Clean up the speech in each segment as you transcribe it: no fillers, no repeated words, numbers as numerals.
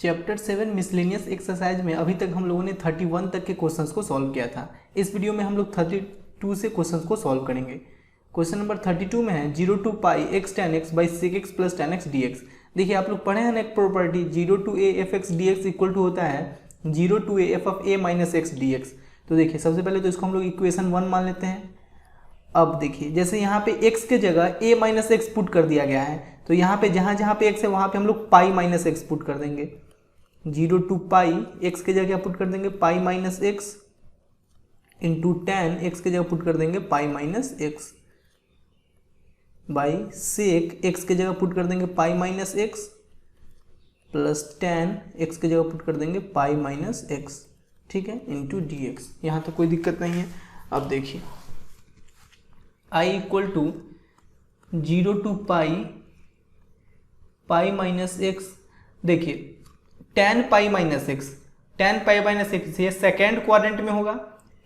Chapter 7 miscellaneous exercise में अभी तक हम लोगों ने 31 तक के क्वेश्चंस को सॉल्व किया था। इस वीडियो में हम लोग 32 से क्वेश्चंस को सॉल्व करेंगे। क्वेश्चन नंबर 32 में है 0 to pi x tan x by sec x plus tan x dx। देखिए आप लोग पढ़े हैं ना एक property 0 to a f x dx equal to होता है 0 to a f of a minus x D x. तो देखिए सबसे पहले तो इसको हम लोग इक्वेशन 1 मान लेते हैं। अब देखिए जैसे यहाँ पे x के जगह a माइनस एक्स पुट कर दिया गया है, तो यहाँ पे जहाँ जहाँ पे x है वहाँ पे हम लोग पाई माइनस एक्स पुट कर देंगे। 0 to पाई x के जगह पुट कर देंगे pi minus x into tan x के जगह पुट कर देंगे pi minus x by sec x के जगह पुट कर देंगे pi minus x plus tan x के जगह पुट कर देंगे पाई माइनस एक्स, ठीक है, इंटू डी एक्स। यहाँ तो कोई दिक्कत नहीं है। अब देखिए i equal to 0 to pi minus x. देखिए टेन पाई माइनस एक्स ये सेकेंड क्वाड्रेंट में होगा,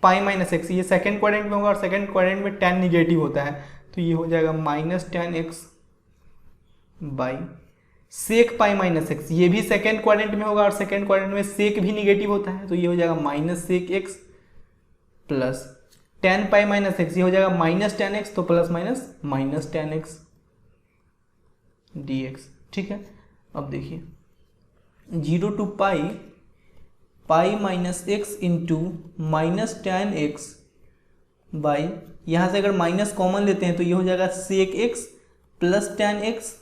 पाई माइनस एक्स ये सेकेंड क्वाड्रेंट में होगा और सेकेंड क्वाड्रेंट में टेन निगेटिव होता है, तो ये हो जाएगा minus tan x by sec pi minus x, ये भी सेकेंड क्वाड्रेंट में होगा और सेकेंड क्वाड्रेंट में सेक भी निगेटिव होता है, तो ये हो जाएगा minus sec x plus tan pi minus x, ये हो जाएगा माइनस टेन एक्स, तो plus minus tan x D x, ठीक है। अब देखिए 0 to pi minus x into minus tan x by, यहाँ से अगर माइनस कॉमन लेते हैं तो ये हो जाएगा sec x plus tan x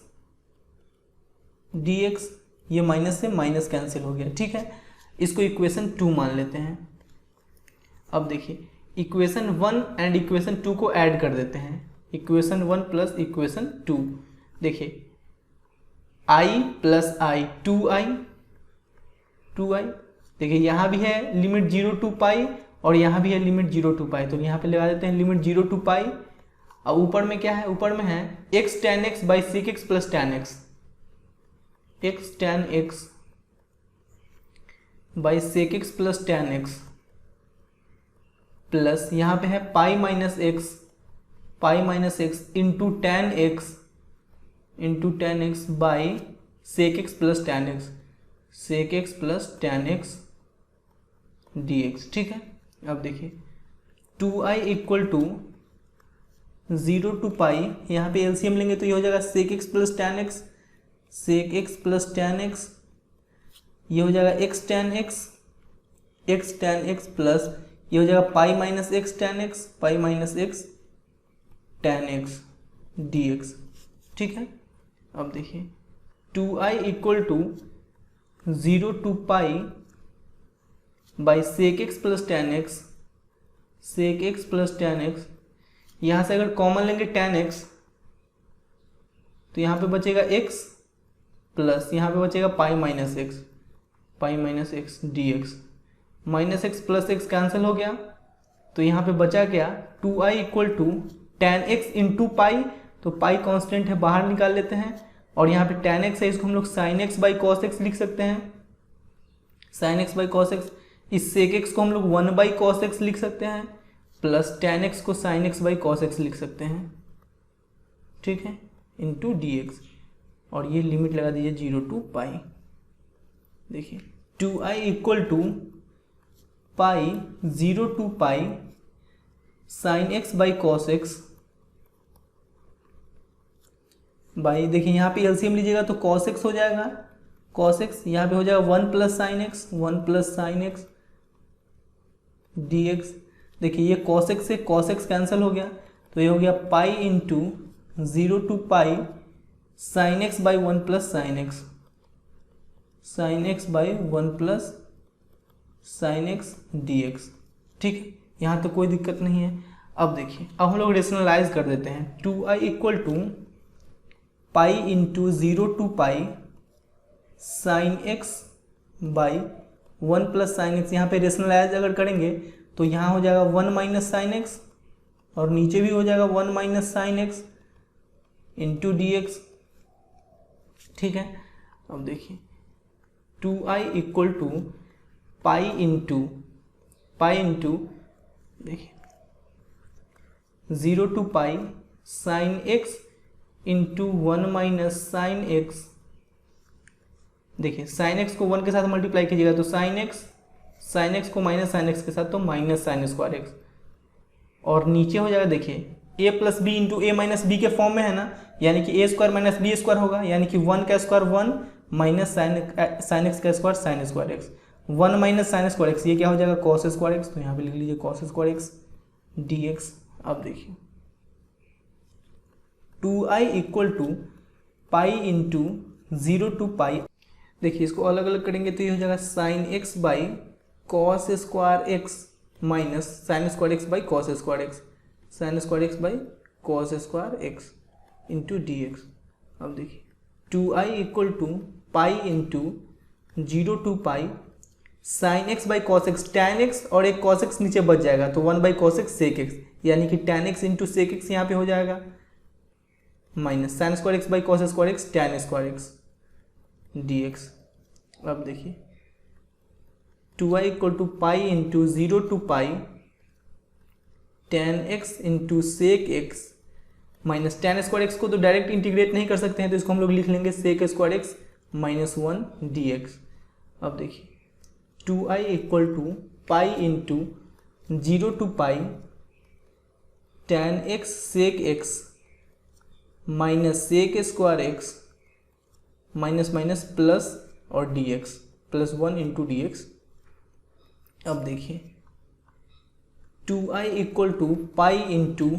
D x, ये माइनस से माइनस कैंसिल हो गया, ठीक है। इसको इक्वेशन 2 मान लेते हैं। अब देखिए इक्वेशन 1 एंड इक्वेशन 2 को ऐड कर देते हैं, इक्वेशन 1 प्लस इक्वेशन 2। देखिए i प्लस आई 2i, देखिए यहाँ भी है लिमिट 0 to पाई और यहाँ भी है लिमिट 0 to पाई, तो यहाँ पे लगा देते हैं लिमिट 0 to पाई। अब ऊपर में क्या है, ऊपर में है x tan x by sec x plus tan x, x tan x by sec x plus tan x plus यहाँ पे है pi minus x into tan x by sec x plus tan x, sec x plus tan x D x, ठीक है। अब देखिए 2i equal to 0 to पाई, यहाँ पे LCM लेंगे तो ये हो जाएगा sec x plus tan x, sec x plus tan x, ये हो जाएगा एक्स टेन एक्स प्लस ये हो जाएगा pi minus x tan x, pi minus x tan x D x, ठीक है। अब देखिए 2i equal to 0 to pi by sec x plus tan x, sec x plus tan x, यहाँ से अगर कॉमन लेंगे टेन एक्स तो यहाँ पे बचेगा x प्लस यहाँ पे बचेगा pi minus x D x, minus x plus x cancel हो गया, तो यहाँ पे बचा क्या 2i equal to tan x into pi, तो पाई कांस्टेंट है बाहर निकाल लेते हैं, और यहाँ पे टेन एक्स है इसको हम लोग sine x by cos x लिख सकते हैं, sign x by cos x. इस सेक एक्स को हम लोग 1 बाई कॉस एक्स लिख सकते हैं, प्लस टेन एक्स को sign x by cos x लिख सकते हैं, ठीक है, इंटू डी एक्स, और ये लिमिट लगा दीजिए 0 to पाई। देखिए 2i equal to pi 0 to pi sine x by cos x by, देखिए यहाँ पे एलसीएम लीजिएगा तो कॉस एक्स हो जाएगा, कॉस एक्स यहाँ पे हो जाएगा 1 plus sine X D x. देखिए ये कॉस एक्स से कॉस एक्स कैंसिल हो गया, तो ये हो गया पाई into 0 to pi sine x by 1 plus sine x by 1 plus sine X D x, ठीक है, यहाँ तो कोई दिक्कत नहीं है। अब देखिए अब हम लोग रेशनलाइज कर देते हैं। 2i equal to pi into 0 to pi sine x by 1 plus sine x, यहाँ पे रेशनलाइज अगर करेंगे तो यहाँ हो जाएगा 1 माइनस साइन एक्स और नीचे भी हो जाएगा 1 minus sine X into D x, ठीक है। अब देखिए 2i equal to pi into देखिए 0 to pi sine X into 1 minus sine x देखिए साइन एक्स को 1 के साथ मल्टीप्लाई कीजिएगा तो साइन एक्स को माइनस साइन एक्स के साथ तो माइनस साइन स्क्वायर एक्स, और नीचे हो जाएगा देखिए ए प्लस बी इंटू ए माइनस बी के फॉर्म में है ना, यानी कि ए स्क्वायर माइनस बी स्क्वायर होगा, यानी कि 1 का स्क्वायर 1 माइनस साइन एक्स का square sine square x, 1 minus sine square x, ये क्या हो जाएगा कॉस स्क्वायर एक्स, तो यहाँ पे लिख लीजिए cos square x D x. अब देखिए 2i equal to pi into 0 to pi, देखिए इसको अलग अलग करेंगे तो ये हो जाएगा sine x by cos square x minus sine square x by cos square x, sine square x by cos square x into D x. अब देखिए 2i equal to pi into 0 to pi sine x by cos x, tan x और एक cos x नीचे बच जाएगा तो 1 by cos x sec x, यानी कि tan x into sec x यहाँ पे हो जाएगा minus sine square x by cos square x tan square x D x. अब देखिए 2i equal to pi into 0 to pi tan x into sec x minus tan square x को तो direct integrate नहीं कर सकते हैं तो इसको हम लोग लिख लेंगे sec square x minus 1 d x. अब देखिए 2i equal to pi into 0 to pi tan x sec x minus sec square x minus minus plus और d x plus 1 into D x. अब देखिए 2i equal to pi into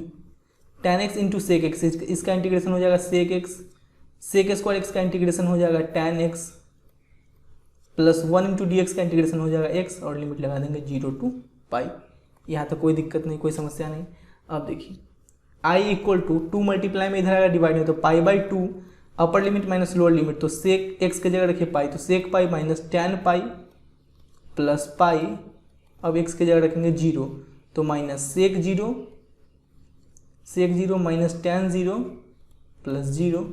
tan x into sec x, इसका integration हो जाएगा sec x, sec square x का integration हो जाएगा tan x plus 1 into D X का इंटीग्रेशन हो जाएगा एक्स, और लिमिट लगा देंगे 0 टू पाई। यहाँ तक कोई दिक्कत नहीं, कोई समस्या नहीं। अब देखिए i इक्वल टू 2 मल्टीप्लाई में इधर आएगा डिवाइड में तो pi by 2 upper limit minus lower limit, तो सेक एक्स की जगह रखिए पाई तो sec pi minus tan pi plus pi, अब एक्स की जगह रखेंगे 0 तो minus sec 0 minus tan 0 plus 0,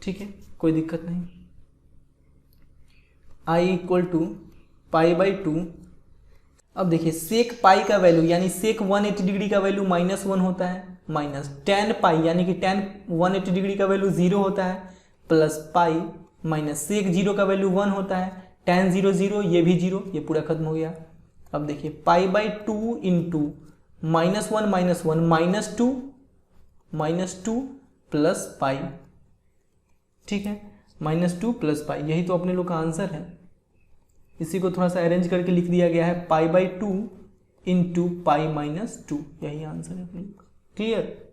ठीक है कोई दिक्कत नहीं। i equal to pi by 2, अब देखिए सेक पाई का वैल्यू यानी सेक 180 डिग्री का वैल्यू माइनस 1 होता है, माइनस टैन पाई यानी कि टैन 180 डिग्री का वैल्यू 0 होता है, प्लस पाई माइनस सेक 0 का वैल्यू 1 होता है, टैन 0 0 ये भी 0, ये पूरा खत्म हो गया। अब देखिए पाई by 2 into minus 1 minus 2 plus pi, ठीक है माइनस 2 प्लस पाई, यही तो अपने लोग का आंसर है। इसी को थोड़ा सा अरेंज करके लिख दिया गया है पाई बाई 2 इंटू पाई माइनस 2, यही आंसर है अपने लोग का। क्लियर।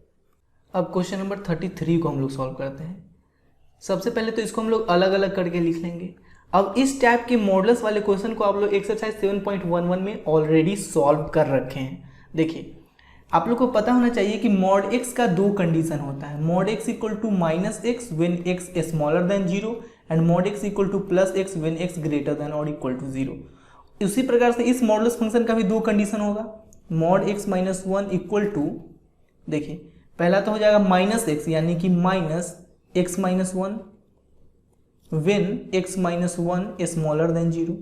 अब क्वेश्चन नंबर 33 को हम लोग सॉल्व करते हैं। सबसे पहले तो इसको हम लोग अलग अलग करके लिख लेंगे। अब इस टाइप के मॉडल्स वाले क्वेश्चन को आप लोग एक्सरसाइज 7.11 में ऑलरेडी सॉल्व कर रखे हैं। देखिए आप लोग को पता होना चाहिए कि मॉड एक्स का 2 कंडीशन होता है, mod X equal to minus X when X smaller than 0 and mod X equal to plus X when X greater than और इक्वल टू 0। उसी प्रकार से इस मॉडुलस फंक्शन का भी 2 कंडीशन होगा, mod X minus 1 equal to, देखिए पहला तो हो जाएगा माइनस एक्स यानी कि minus X minus 1 when X minus 1 smaller than 0,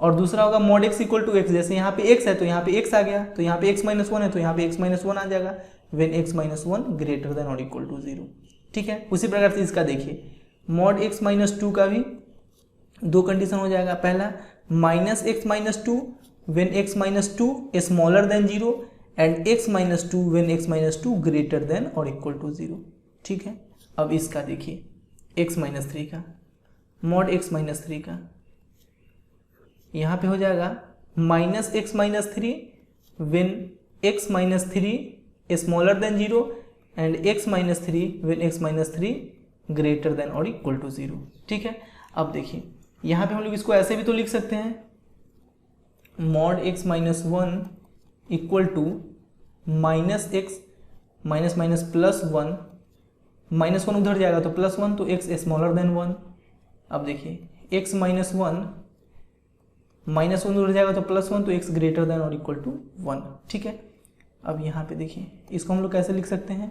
और दूसरा होगा mod X equal to X, जैसे यहाँ पे एक्स है तो यहाँ पे एक्स आ गया, तो यहाँ पे एक्स माइनस 1 है तो यहाँ पे एक्स माइनस 1 आ जाएगा when X minus 1 greater than और इक्वल टू 0, ठीक है। उसी प्रकार से इसका देखिए मॉड एक्स माइनस 2 का भी 2 कंडीशन हो जाएगा, पहला minus X minus 2 when X minus 2 smaller than 0 and x minus 2 when X minus 2 greater than और इक्वल टू 0, ठीक है। अब इसका देखिए एक्स माइनस 3 का, मॉड एक्स माइनस 3 का यहाँ पे हो जाएगा minus X minus 3 when X minus 3 smaller than 0 and x minus 3 when X minus 3 greater than और इक्वल टू 0, ठीक है। अब देखिए यहाँ पे हम लोग इसको ऐसे भी तो लिख सकते हैं, mod X minus 1 equal to minus X minus minus plus 1, minus 1 उधर जाएगा तो प्लस 1 तो एक्स स्मॉलर देन 1। अब देखिए एक्स माइनस 1 माइनस 1 उधर जाएगा तो प्लस 1 तो एक्स ग्रेटर देन और इक्वल टू 1, ठीक है। अब यहाँ पे देखिए इसको हम लोग कैसे लिख सकते हैं,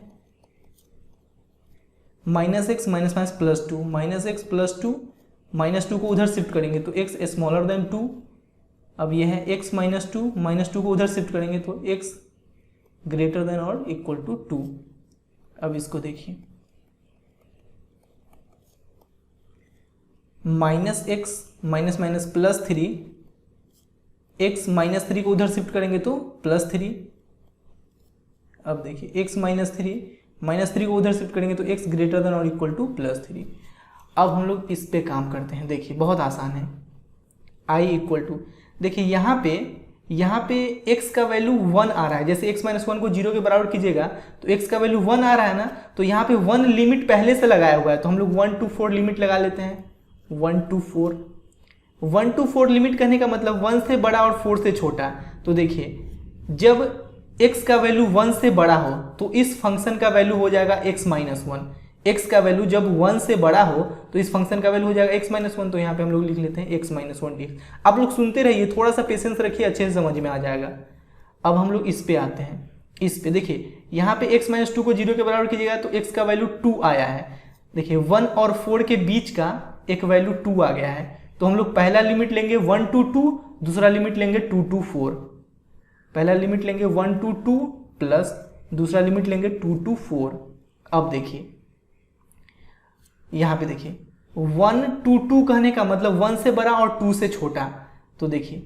minus X minus minus plus 2, minus x plus 2, minus 2 को उधर शिफ्ट करेंगे तो एक्स स्मॉलर देन 2, अब ये है एक्स माइनस 2, माइनस 2 को उधर शिफ्ट करेंगे तो एक्स ग्रेटर देन और इक्वल टू 2। अब इसको देखिए minus X minus minus plus 3, x minus 3 को उधर शिफ्ट करेंगे तो प्लस 3। अब देखिए एक्स माइनस 3 को उधर शिफ्ट करेंगे तो एक्स ग्रेटर देन और इक्वल टू प्लस 3। अब हम लोग इस पे काम करते हैं। देखिए बहुत आसान है। आई इक्वल टू, देखिए यहाँ पे x का वैल्यू 1 आ रहा है। जैसे x माइनस 1 को 0 के बराबर कीजिएगा तो x का वैल्यू 1 आ रहा है ना, तो यहाँ पे 1 लिमिट पहले से लगाया हुआ है, तो हम लोग 1 to 4 लिमिट लगा लेते हैं। 1 to 4 लिमिट करने का मतलब 1 से बड़ा और 4 से छोटा। तो देखिए जब x का वैल्यू 1 से बड़ा हो तो इस फंक्शन का वैल्यू हो जाएगा x माइनस 1। x का वैल्यू जब 1 से बड़ा हो तो इस फंक्शन का वैल्यू हो जाएगा x माइनस 1। तो यहाँ पे हम लोग लिख लेते हैं x माइनस 1 dx। आप लोग सुनते रहिए, थोड़ा सा पेशेंस रखिए, अच्छे से समझ में आ जाएगा। अब हम लोग इस पे आते हैं। इस पे देखिए यहाँ पे x माइनस 2 को 0 के बराबर कीजिएगा तो x का वैल्यू 2 आया है। देखिए 1 और 4 के बीच का एक वैल्यू 2 आ गया है, तो हम लोग पहला लिमिट लेंगे 1 to 2, दूसरा लिमिट लेंगे 2 to 4। पहला लिमिट लेंगे 1 to 2 प्लस दूसरा लिमिट लेंगे 2 to 4। अब देखिए यहाँ पे देखिए 1 to 2 कहने का मतलब 1 से बड़ा और 2 से छोटा। तो देखिए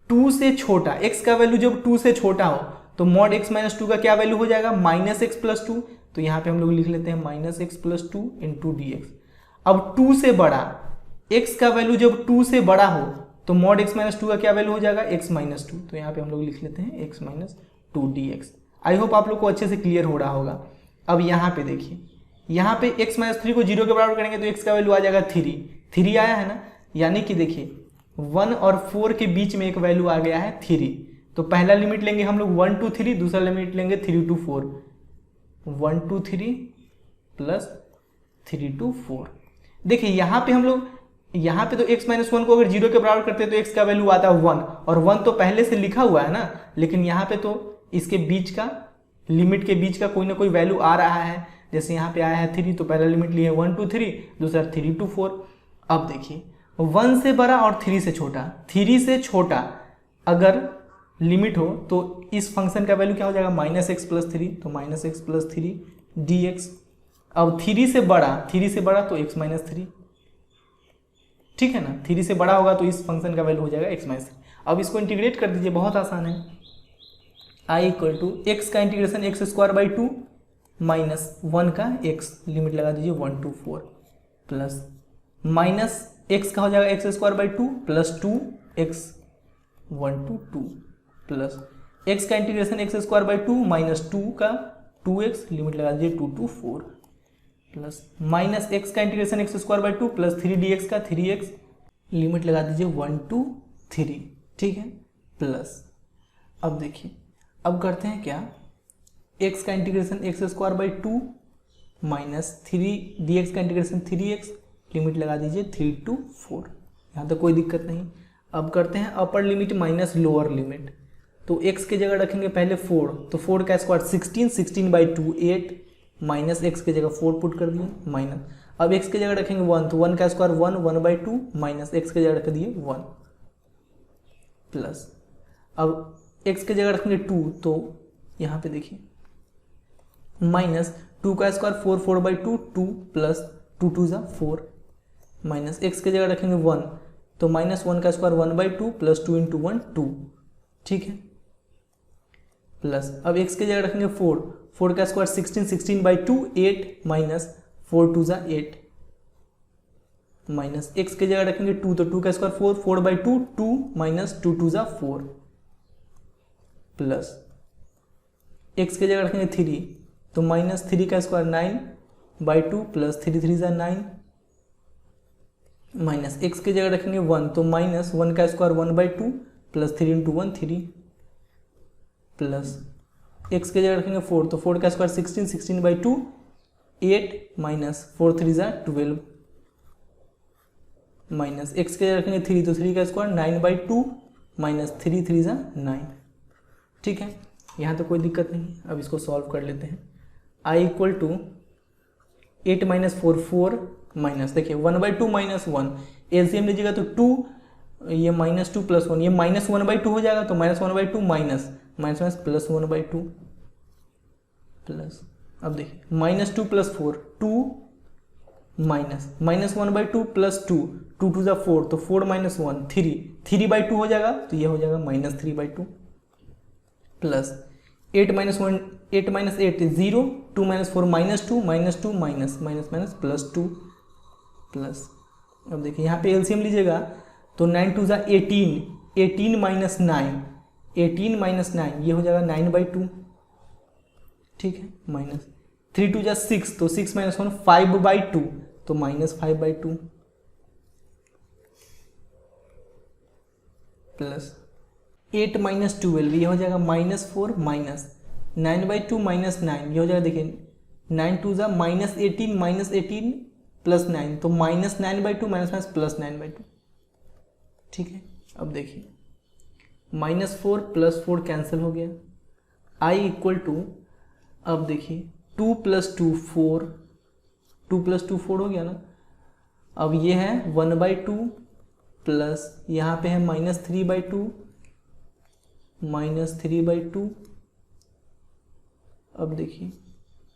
2 से छोटा, x का वैल्यू जब 2 से छोटा हो तो मॉड x माइनस 2 का क्या वैल्यू हो जाएगा, माइनस एक्स प्लस 2। तो यहाँ पे हम लोग लिख लेते हैं minus x plus 2 into D x. अब 2 से बड़ा, x का वैल्यू जब 2 से बड़ा हो तो मॉड x माइनस 2 का क्या वैल्यू हो जाएगा, x माइनस 2। तो यहाँ पे हम लोग लिख लेते हैं x minus 2 D x. I hope आप लोग को अच्छे से क्लियर हो रहा होगा। अब यहाँ पे देखिए, यहाँ पे x माइनस 3 को 0 के बराबर करेंगे तो x का वैल्यू आ जाएगा 3 आया है ना, यानी कि देखिए 1 और 4 के बीच में एक वैल्यू आ गया है 3। तो पहला लिमिट लेंगे हम लोग 1 to 3, दूसरा लिमिट लेंगे 3 to 4। 1 to 3 plus 3 to 4। देखिए यहाँ पे हम लोग, यहाँ पे तो x माइनस 1 को अगर 0 के बराबर करते हैं तो x का वैल्यू आता है 1, और 1 तो पहले से लिखा हुआ है ना, लेकिन यहाँ पे तो इसके बीच का, लिमिट के बीच का कोई ना कोई वैल्यू आ रहा है। जैसे यहाँ पे आया है 3, तो पहला लिमिट लिए 1 to 3, दूसरा 3 to 4। अब देखिए 1 से बड़ा और 3 से छोटा, 3 से छोटा अगर लिमिट हो तो इस फंक्शन का वैल्यू क्या हो जाएगा, माइनस एक्स प्लस 3। तो minus x plus 3 D x. अब 3 से बड़ा तो x माइनस 3, ठीक है ना। 3 से बड़ा होगा तो इस फंक्शन का वैल्यू हो जाएगा x माइनस 3। अब इसको इंटीग्रेट कर दीजिए, बहुत आसान है। आई इक्वल टू एक्स का integration x square by 2 minus 1 का x, लिमिट लगा दीजिए 1 to 4, प्लस माइनस x का हो जाएगा x square by 2 plus 2x 1 to 2, plus x का integration x square by 2 minus 2 का 2x, लिमिट लगा दीजिए 2 to 4, प्लस माइनस x का integration x square by 2 plus 3dx का 3x, लिमिट लगा दीजिए 1 to 3, ठीक है। प्लस अब देखिए, अब करते हैं क्या, x का integration x square by 2 minus 3dx का इंटीग्रेशन 3x, लिमिट लगा दीजिए 3 to 4। यहाँ तक कोई दिक्कत नहीं। अब करते हैं अपर लिमिट माइनस लोअर लिमिट। तो x के जगह रखेंगे पहले 4, तो 4 का स्क्वायर 16 बाई 2 8, माइनस x के जगह 4 पुट कर दिए माइनस। अब x के जगह रखेंगे 1, तो 1 का स्क्वायर 1 बाई 2 माइनस x के जगह रख दिए 1, प्लस अब x के जगह रखेंगे 2, तो यहाँ पे देखिए माइनस 2 का स्क्वायर 4 बाई 2 2 प्लस 2 2 ज़ा 4, माइनस x के जगह रखेंगे 1, तो माइनस 1 का स्क्वायर 1 बाई 2 प्लस 2 इंटू 1 2, ठीक है। प्लस अब x के जगह रखेंगे 4 का स्क्वायर 16 बाई 2 8 माइनस 4 2 ज़ा 8, माइनस x के जगह रखेंगे 2, तो 2 का स्क्वायर 4 बाई 2 2 माइनस 2 2 ज़ा 4, प्लस x के जगह रखेंगे 3, तो माइनस 3 का स्क्वायर 9 बाई 2 प्लस 3 3 ज़ा 9, माइनस x के जगह रखेंगे 1, तो माइनस 1 का square 1 by 2 plus 3 into 1 3, plus x के जगह रखेंगे 4, तो 4 का स्क्वायर 16 बाई 2 8 माइनस 4 3 ज़ा 12, माइनस x के जगह रखेंगे 3, तो 3 का स्क्वायर 9 बाई 2 माइनस 3 3 ज़ा 9, ठीक है। यहाँ तो कोई दिक्कत नहीं। अब इसको सॉल्व कर लेते हैं। i equal to 8 minus 4 4 minus, देखिए 1 बाई 2 माइनस 1, एलसीएम लीजिएगा तो 2, ये माइनस 2 प्लस 1, ये माइनस 1 बाई 2 हो जाएगा, तो minus 1 by 2 minus minus plus 1 by 2, plus अब देखिए minus 2 plus 4 2 minus 1 by 2 plus 2 2 to ज़ा 4, तो 4 माइनस 1 3, 3/2 हो जाएगा, तो ये हो जाएगा -3/2 plus 8 minus 1 8 minus 8 0, 2 minus 4 -2 -2 minus minus minus +2 plus, अब देखिए यहाँ पे एलसीएम लीजिएगा तो 9 टू ज़ा 18, 18 माइनस 9, 18 माइनस 9 ये हो जाएगा 9/2, ठीक है, माइनस 3 टू ज़ा 6, तो 6 माइनस 1 5/2, तो -5/2 प्लस 8 माइनस 12 ये हो जाएगा -4 माइनस 9/2 माइनस 9 ये हो जाएगा, देखिए 9 टू ज़ा -18 माइनस 18 प्लस 9, तो -9/2 माइनस माइनस +9/2, ठीक है। अब देखिए -4 + 4 कैंसिल हो गया, i इक्वल टू, अब देखिए 2 + 2 4, 2 + 2 4 हो गया ना। अब ये है 1/2 प्लस यहाँ पे है -3/2 -3/2, अब देखिए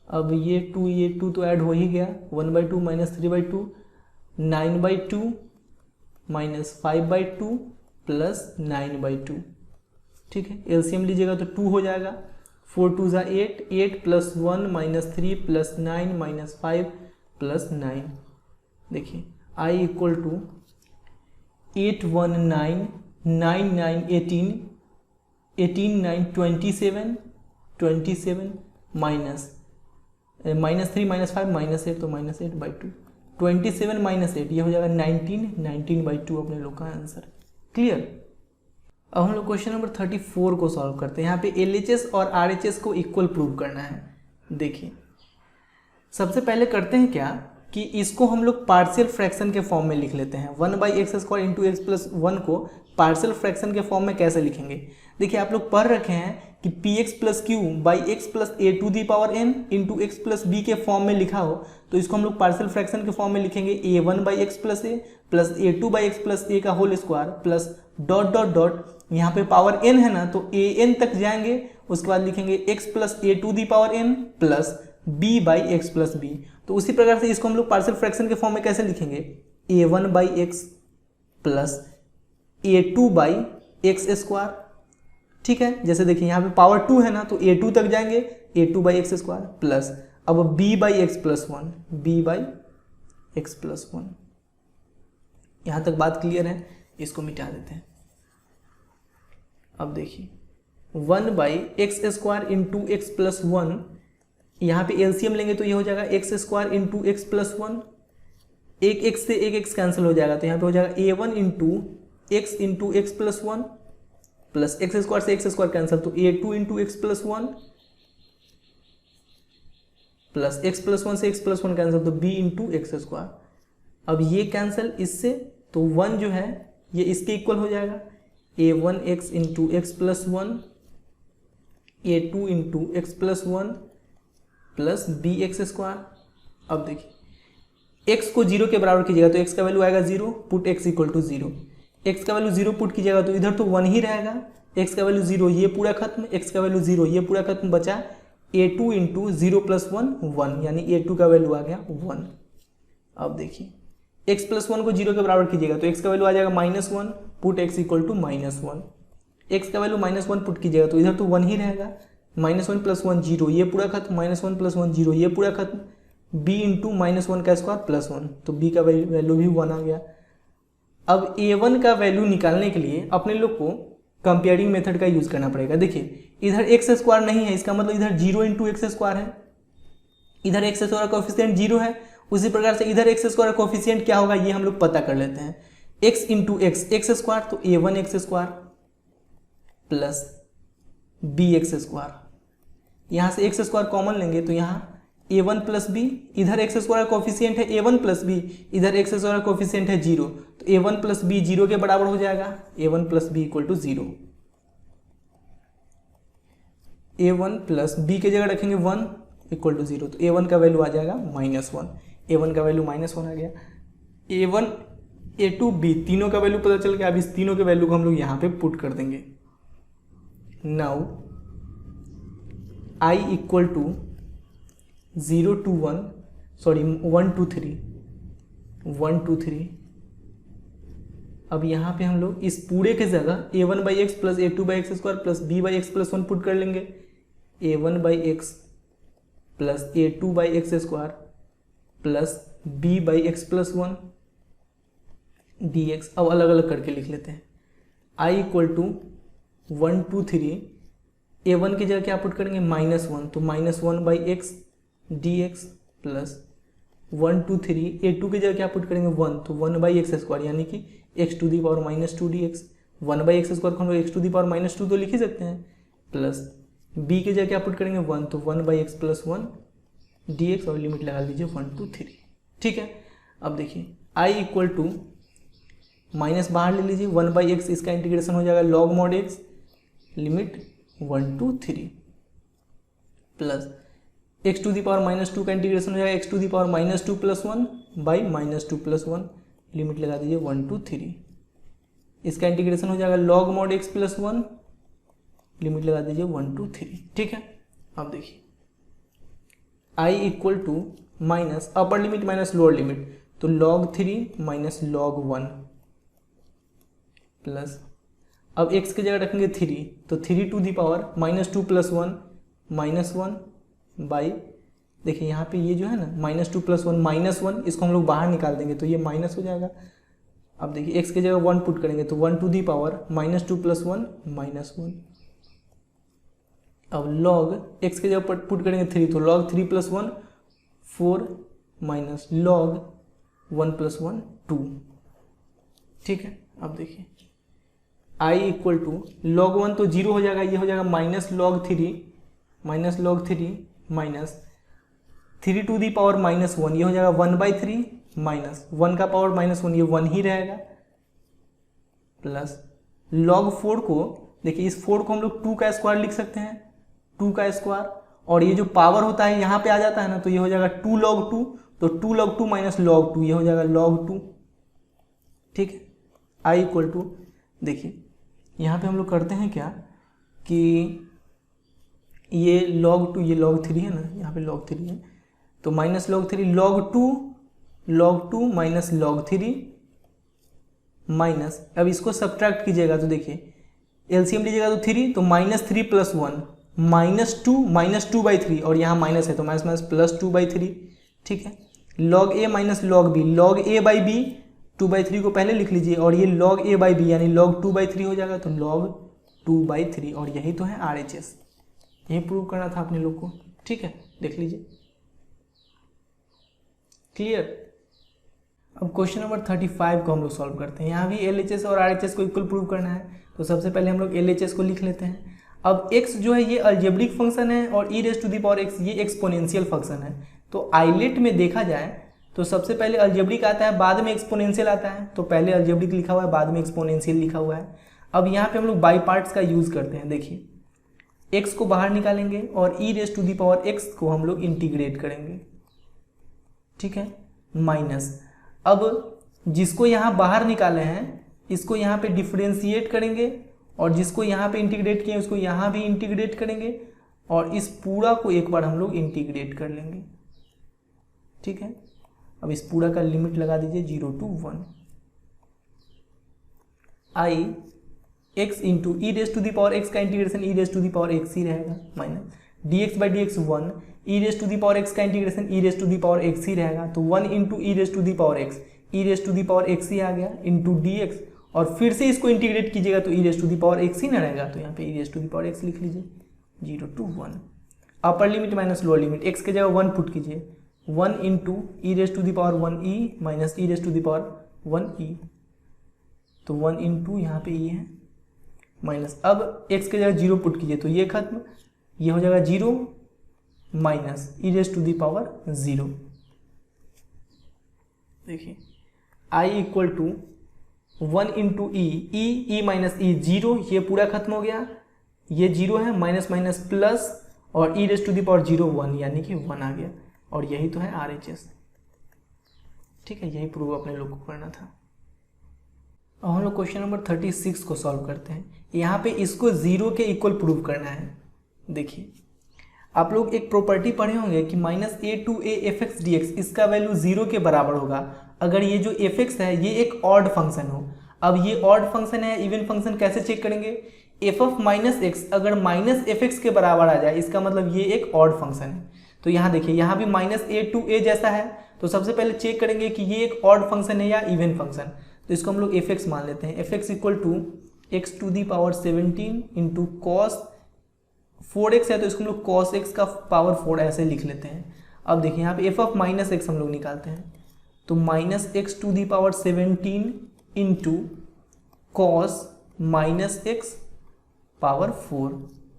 अब ये 2 तो ऐड हो ही गया, 1/2 -3/2 9/2 -5/2 प्लस 9/2, ठीक है। एलसीएम लीजिएगा तो 2 हो जाएगा, 4 टू ज़ा 8, 8 प्लस 1 -3 प्लस 9 -5 प्लस 9, देखिए i इक्वल टू 819 9 9 18 18 9 27 27 माइनस -3 -5 -8, तो -8/2 27 -8 ये हो जाएगा 19/2 अपने लोग का आंसर। क्लियर। अब हम लोग क्वेश्चन नंबर 34 को सॉल्व करते हैं। यहाँ पे LHS और RHS को इक्वल प्रूव करना है। देखिए सबसे पहले करते हैं क्या कि इसको हम लोग पार्शियल फ्रैक्शन के फॉर्म में लिख लेते हैं। 1/x² इंटू x प्लस 1 को पार्शियल फ्रैक्शन के फॉर्म में कैसे लिखेंगे। देखिए आप लोग पढ़ रखे हैं कि px plus Q by X plus A to the power n into X plus B के फॉर्म में लिखा हो, तो इसको हम लोग पार्शियल फ्रैक्शन के फॉर्म में लिखेंगे a1/x plus A plus a2/x plus A का whole square plus dot dot dot, यहाँ पे पावर n है ना, तो an तक जाएंगे, उसके बाद लिखेंगे x plus A to the power n plus b/x plus B. तो उसी प्रकार से इसको हम लोग पार्शियल फ्रैक्शन के फॉर्म में कैसे लिखेंगे, a1/x प्लस a2/x², ठीक है। जैसे देखिए यहाँ पे पावर 2 है ना, तो a2 तक जाएंगे, a2/x² प्लस अब b/x प्लस 1, b/x प्लस 1। यहाँ तक बात क्लियर है, इसको मिटा देते हैं। अब देखिए 1/x² इंटू एक्स प्लस 1, यहाँ पे एलसीएम लेंगे तो ये हो जाएगा x² इंटू एक्स प्लस 1, एक x से एक x कैंसिल हो जाएगा, तो यहाँ पे हो जाएगा a1 into X plus 1 plus x² से x² कैंसिल, तो a2 into X plus 1 plus x plus 1 से x प्लस 1 कैंसिल, तो b इंटू x²। अब ये कैंसिल इससे, तो 1 जो है ये इसके इक्वल हो जाएगा, a1x into X plus 1 a2 into X plus 1 plus bx²। अब देखिए x को 0 के बराबर कीजिएगा तो x का वैल्यू आएगा 0, put x equal to 0, x का वैल्यू 0 पुट कीजिएगा तो इधर तो 1 ही रहेगा, x का वैल्यू 0 ये पूरा खत्म, x का वैल्यू 0 ये पूरा खत्म, बचा a2 इंटू 0 प्लस 1 1, यानी a2 का वैल्यू आ गया 1। अब देखिए x प्लस 1 को 0 के बराबर कीजिएगा तो x का वैल्यू आ जाएगा -1, put x equal to -1, x का वैल्यू -1 पुट कीजिएगा तो इधर तो 1 ही रहेगा, -1 प्लस 1 0 ये पूरा खत्म, -1 प्लस 1 0 ये पूरा खत्म, b इंटू -1 का स्क्वायर प्लस 1, तो b का वैल्यू भी 1 आ गया। अब a1 का वैल्यू निकालने के लिए अपने लोग को कंपेयरिंग मेथड का यूज करना पड़ेगा। देखिए इधर x² नहीं है, इसका मतलब इधर 0 इंटू x² है, इधर x² का कोफिशिएंट 0 है, उसी प्रकार से इधर x² का कोफिशिएंट क्या होगा ये हम लोग पता कर लेते हैं, x इंटू x² तो a1x² प्लस bx², यहाँ से x² कॉमन लेंगे तो यहाँ a1 प्लस बी, इधर x² का कोफिशिएंट है a1 प्लस बी, इधर x² का कोफिशिएंट है 0, तो a1 प्लस बी 0 के बराबर हो जाएगा, a1 plus B equal to 0, a1 plus B के जगह रखेंगे 1 इक्वल टू 0, तो a1 का वैल्यू आ जाएगा -1, a1 का वैल्यू -1 आ गया, a1 a2 b तीनों का वैल्यू पता चल गया। अब इस तीनों के वैल्यू को हम लोग यहाँ पे पुट कर देंगे। Now i equal to 0 to 1 sorry 1 to 3 1 to 3 अब यहाँ पे हम लोग इस पूरे के जगह a1/x plus a2/x² plus b/x+1 put कर लेंगे। a1/x plus a2/x² plus b/x+1 dx। अब अलग अलग करके लिख लेते हैं। I इक्वल टू 1 2 3, a1 की जगह क्या पुट करेंगे -1, तो -1/x dx प्लस 1 2 3, a2 की जगह क्या पुट करेंगे 1, तो 1/x² यानी कि x⁻² dx। 1/x² को हम लोग x⁻² तो लिख ही सकते हैं, प्लस b की जगह क्या पुट करेंगे 1, तो 1/x+1 dx और लिमिट लगा लीजिए 1 2 3। ठीक है, अब देखिए I इक्वल टू माइनस बाहर ले लीजिए 1/x, इसका इंटीग्रेशन हो जाएगा log mod x limit 1 2 3 plus x⁻² का इंटीग्रेशन हो जाएगा x⁻² + 1 बाई -2 + 1 लिमिट लगा दीजिए 1 2 3। इसका इंटीग्रेशन हो जाएगा log mod x + 1 लिमिट लगा दीजिए 1 2 3। ठीक है, अब देखिए I equal to minus upper limit minus lower limit, तो log 3 माइनस log 1 प्लस अब x की जगह रखेंगे 3, तो 3 टू दी पावर -2 + 1 -1 बाई, देखिए यहाँ पे ये जो है ना -2 + 1 -1, इसको हम लोग बाहर निकाल देंगे तो ये माइनस हो जाएगा। अब देखिए x की जगह 1 पुट करेंगे तो 1 टू दी पावर -2 + 1 -1। अब log x की जगह पुट करेंगे 3, तो log 3 + 1 4 माइनस log 1 + 1 2। ठीक है, अब देखिए I इक्वल टू log 1 तो 0 हो जाएगा, ये हो जाएगा -log 3 minus 3 to the power -1, ये हो जाएगा 1/3 माइनस 1 का पावर -1, ये 1 ही रहेगा, प्लस log 4 को देखिए इस 4 को हम लोग 2 का स्क्वायर लिख सकते हैं, 2 का स्क्वायर, और ये जो पावर होता है यहाँ पे आ जाता है ना, तो ये हो जाएगा 2 log 2, तो 2 log 2 माइनस log 2, ये हो जाएगा log 2। ठीक है, I इक्वल टू देखिए यहाँ पे हम लोग करते हैं क्या कि ये log 2 ये log 3 है ना, यहाँ पे log 3 है, तो minus log 3 log 2 minus log 3 minus, अब इसको सब्ट्रैक्ट कीजिएगा तो देखिए एलसीएम लीजिएगा तो 3, तो -3 + 1 -2/3, और यहाँ माइनस है तो माइनस +2/3। ठीक है, log a minus log b, log a/b 2/3 को पहले लिख लीजिए, और ये log a/b यानी log 2/3 हो जाएगा, तो log 2/3, और यही तो है RHS, यही प्रूव करना था अपने लोग को। ठीक है, देख लीजिए, क्लियर। अब क्वेश्चन नंबर 35 को हम लोग सॉल्व करते हैं। यहाँ भी LHS और RHS को इक्वल प्रूव करना है, तो सबसे पहले हम लोग LHS को लिख लेते हैं। अब x जो है ये अलजेब्रिक फंक्शन है और e⁻x ये एक्सपोनेंशियल फंक्शन है। तो आइलेट में देखा जाए तो सबसे पहले अलजेब्रिक आता है, बाद में एक्सपोनेंशियल आता है, तो पहले अलजेब्रिक लिखा हुआ है, बाद में एक्सपोनेंशियल लिखा हुआ है। अब यहाँ पे हम लोग बाई पार्ट्स का यूज करते हैं। देखिए x को बाहर निकालेंगे और e⁻x को हम लोग इंटीग्रेट करेंगे। ठीक है, माइनस, अब जिसको यहाँ बाहर निकाले हैं इसको यहाँ पे डिफरेंशिएट करेंगे, और जिसको यहाँ पे इंटीग्रेट किए उसको यहाँ भी इंटीग्रेट करेंगे, और इस पूरा को एक बार हम लोग इंटीग्रेट कर लेंगे। ठीक है, अब इस पूरा का लिमिट लगा दीजिए 0 to 1। I x into e⁻x का इंटीग्रेशन e⁻x ही रहेगा, माइनस dx/dx 1, e⁻x का इंटीग्रेशन e⁻x ही रहेगा, तो 1 इंटू e⁻x ही आ गया, इंटू dx, और फिर से इसको इंटीग्रेट कीजिएगा तो e⁻x ही ना रहेगा, तो यहाँ पे e⁻x लिख लीजिए 0 to 1। Upper limit minus lower limit, x के जगह 1 पुट कीजिए, 1 इंटू e⁻1e माइनस e⁻1e, तो 1 इंटू यहाँ पे e है, माइनस अब x के जगह 0 पुट कीजिए तो ये खत्म, ये हो जाएगा 0 माइनस e⁻0। देखिए I equal to 1 into e minus e 0, ये पूरा खत्म हो गया, ये 0 है, माइनस माइनस प्लस, और e⁻0 1 यानी कि 1 आ गया, और यही तो है RHS। ठीक है, यही प्रूव अपने लोग को करना था। अब हम लोग क्वेश्चन नंबर 36 को सॉल्व करते हैं। यहाँ पे इसको 0 के इक्वल प्रूव करना है। देखिए आप लोग एक प्रॉपर्टी पढ़े होंगे कि -a fx dx, इसका वैल्यू 0 के बराबर होगा अगर ये जो fx है ये एक ऑड फंक्शन हो। अब ये ऑड फंक्शन है, इवन फंक्शन कैसे चेक करेंगे? एफ ऑफ माइनस एक्स अगर माइनस एफ एक्स के बराबर आ जाए इसका मतलब ये एक ऑड फंक्शन है। तो यहाँ देखिए, यहाँ भी माइनस ए टू ए जैसा है, तो सबसे पहले चेक करेंगे कि ये एक ऑड फंक्शन है या इवन फंक्शन। तो इसको हम लोग एफ एक्स मान लेते हैं। F X equal to X to the power 17 into cos 4x है, तो इसको हम लोग कॉस एक्स का पावर 4 ऐसे लिख लेते हैं। अब देखिए यहाँ पे एफ ऑफ माइनस एक्स हम लोग निकालते हैं, तो minus X to the power 17 into cos minus X power 4।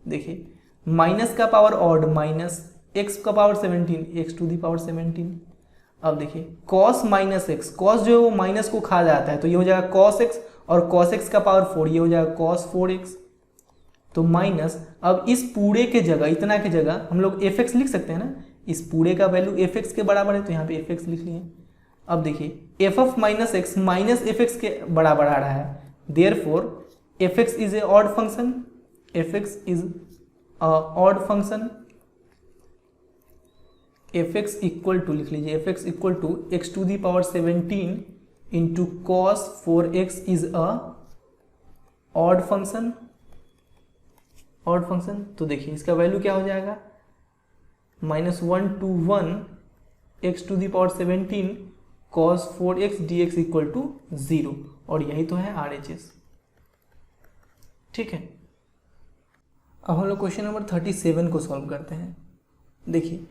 देखिए माइनस का पावर ऑड, माइनस एक्स का power 17, X to the power 17। अब देखिए कॉस माइनस एक्स, कॉस जो है वो माइनस को खा जाता है, तो ये हो जाएगा कॉस एक्स, और कॉस एक्स का पावर 4, ये हो जाएगा कॉस 4x। तो माइनस, अब इस पूरे के जगह, इतना के जगह हम लोग एफ एक्स लिख सकते हैं ना, इस पूरे का वैल्यू एफ एक्स के बराबर है, तो यहाँ पे एफ एक्स लिख लिए। अब देखिए F of minus X minus F X के बराबर आ रहा है, therefore F X is a odd function, F X is odd function. F X equal to लिख लीजिए, F X equal to X to the power 17 into cos 4x is a odd function, odd function. तो देखिए इसका value क्या हो जाएगा, -1 to 1 x to the power 17 cos 4x dx equal to 0, और यही तो है RHS। ठीक है, अब हम लोग क्वेश्चन नंबर 37 को सॉल्व करते हैं। देखिए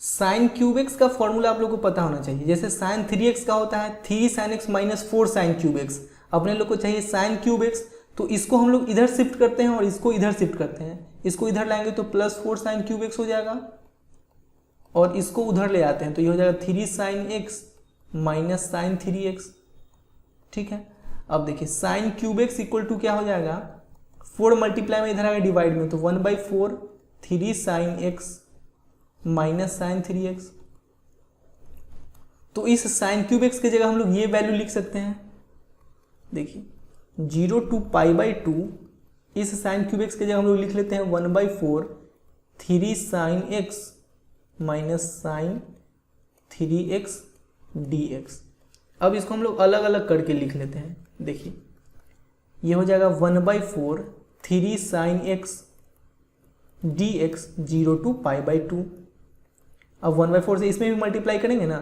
साइन क्यूब एक्स का फॉर्मूला आप लोग को पता होना चाहिए। जैसे साइन 3x का होता है 3 sin x minus 4 sign cube x, अपने लोग को चाहिए साइन क्यूब एक्स, तो इसको हम लोग इधर शिफ्ट करते हैं और इसको इधर शिफ्ट करते हैं। इसको इधर लाएंगे तो +4 साइन क्यूब एक्स हो जाएगा, और इसको उधर ले आते हैं तो ये हो जाएगा 3 sin x minus sine 3x। ठीक है, अब देखिए sine cube X equal to क्या हो जाएगा, 4 मल्टीप्लाई में इधर आएगा डिवाइड में, तो 1/4 3 sin x minus sine 3x। तो इस साइन क्यूब एक्स की जगह हम लोग ये वैल्यू लिख सकते हैं। देखिए 0 to π/2, इस साइन क्यूब एक्स की जगह हम लोग लिख लेते हैं 1/4 3 sin x minus sine 3x dx। अब इसको हम लोग अलग अलग करके लिख लेते हैं। देखिए ये हो जाएगा 1/4 3 sin x dx 0 to π/2। अब 1/4 से इसमें भी मल्टीप्लाई करेंगे ना,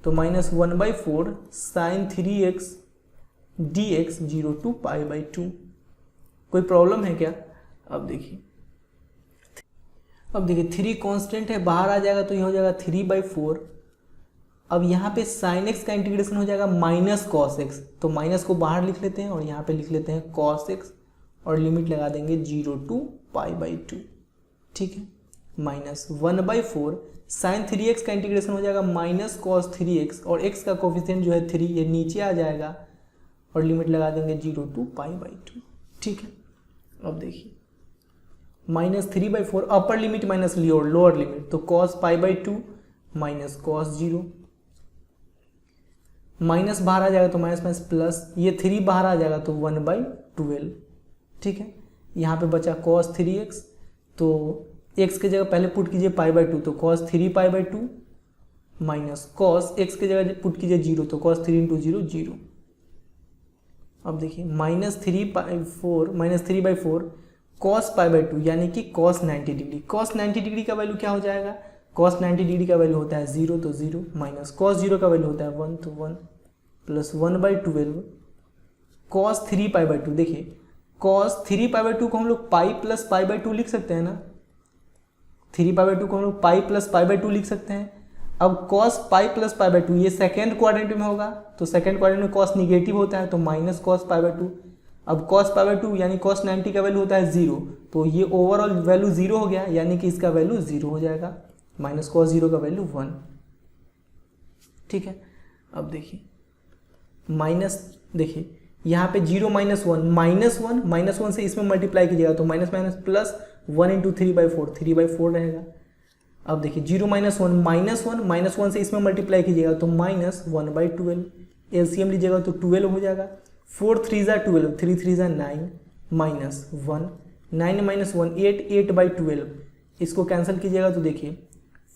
तो -1/4 sin 3x dx 0 to π/2। कोई प्रॉब्लम है क्या? अब देखिए 3 कांस्टेंट है, बाहर आ जाएगा तो ये हो जाएगा 3/4। अब यहाँ पे sin x का इंटीग्रेशन हो जाएगा माइनस cos x, तो माइनस को बाहर लिख लेते हैं और यहाँ पे लिख लेते हैं cos x, और लिमिट लगा देंगे 0 to π/2। ठीक है, -1/4 sin 3x का इंटीग्रेशन हो जाएगा माइनस cos 3x, और x का कोफिशिएंट जो है 3 ये नीचे आ जाएगा, और लिमिट लगा देंगे 0 to π/2। ठीक है, अब देखिए -3/4 अपर लिमिट माइनस लोअर लिमिट, तो cos π/2 माइनस cos 0, माइनस बाहर आ जाएगा तो माइनस प्लस, ये 3 बाहर आ जाएगा तो 1/12। ठीक है, यहाँ पे बचा cos 3x, तो x के जगह पहले पुट कीजिए π/2, तो cos 3 π/2 माइनस cos x के जगह पुट कीजिए 0, तो cos 3 × 0 0। अब देखिए -3/4 cos π/2 यानी कि cos 90 डिग्री। cos 90 डिग्री का वैल्यू क्या हो जाएगा, cos 90 डिग्री का वैल्यू होता है 0, तो 0, माइनस cos 0 का वैल्यू होता है 1, तो 1, प्लस 1/12 cos 3 π/2। देखिए cos 3 π/2 को हम लोग पाई प्लस π/2 लिख सकते हैं ना, 3/2 को हम लोग पाई प्लस π/2 लिख सकते हैं। अब cos पाई प्लस π/2 ये सेकेंड क्वाड्रेंट में होगा, तो सेकेंड क्वाड्रेंट में cos निगेटिव होता है, तो माइनस cos π/2। अब cos π/2 यानी cos 90 का वैल्यू होता है 0, तो ये ओवरऑल वैल्यू 0 हो गया, यानी कि इसका वैल्यू 0 हो जाएगा, माइनस cos 0 का वैल्यू 1। ठीक है, अब देखिए देखिए यहाँ पे 0 -1 -1 से इसमें मल्टीप्लाई कीजिएगा तो माइनस माइनस प्लस 1 × 3/4 रहेगा। अब देखिए 0 -1 -1 से इसमें मल्टीप्लाई कीजिएगा तो -1/12, एलसीएम लीजिएगा तो 12 हो जाएगा। 4 3 = 12, 3 3 = 9, -1 9 - 1 8, 8/12 इसको कैंसिल कीजिएगा तो देखिए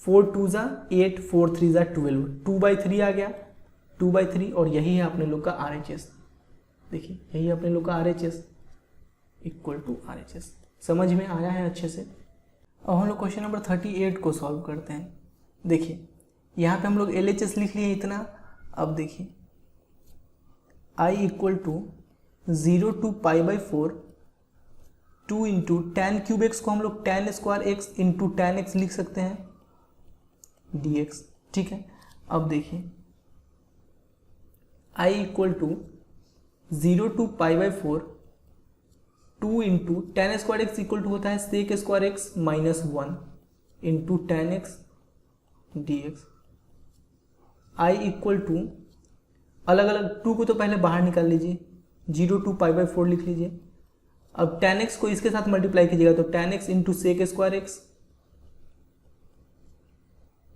4 2 = 8, 4 3 = 12, 2/3 आ गया, 2/3, और यही है अपने लोग का RHS। देखिए यही अपने लोग का RHS इक्वल टू RHS। समझ में आया है अच्छे से। अब हम लोग क्वेश्चन नंबर 38 को सॉल्व करते हैं। देखिए यहाँ पे हम लोग LHS लिख लिए इतना। अब देखिए I equal to 0 to π/4 2 into tan cube X को हम लोग tan square x into tan X लिख सकते हैं dx। ठीक है, अब देखिए I equal to 0 to π/4 2 into tan square X equal to होता है sec square x minus 1 into tan X dx। I equal to अलग अलग 2 को तो पहले बाहर निकाल लीजिए, 0 to π/4 लिख लीजिए। अब tan x को इसके साथ मल्टीप्लाई कीजिएगा तो tan x into sec square X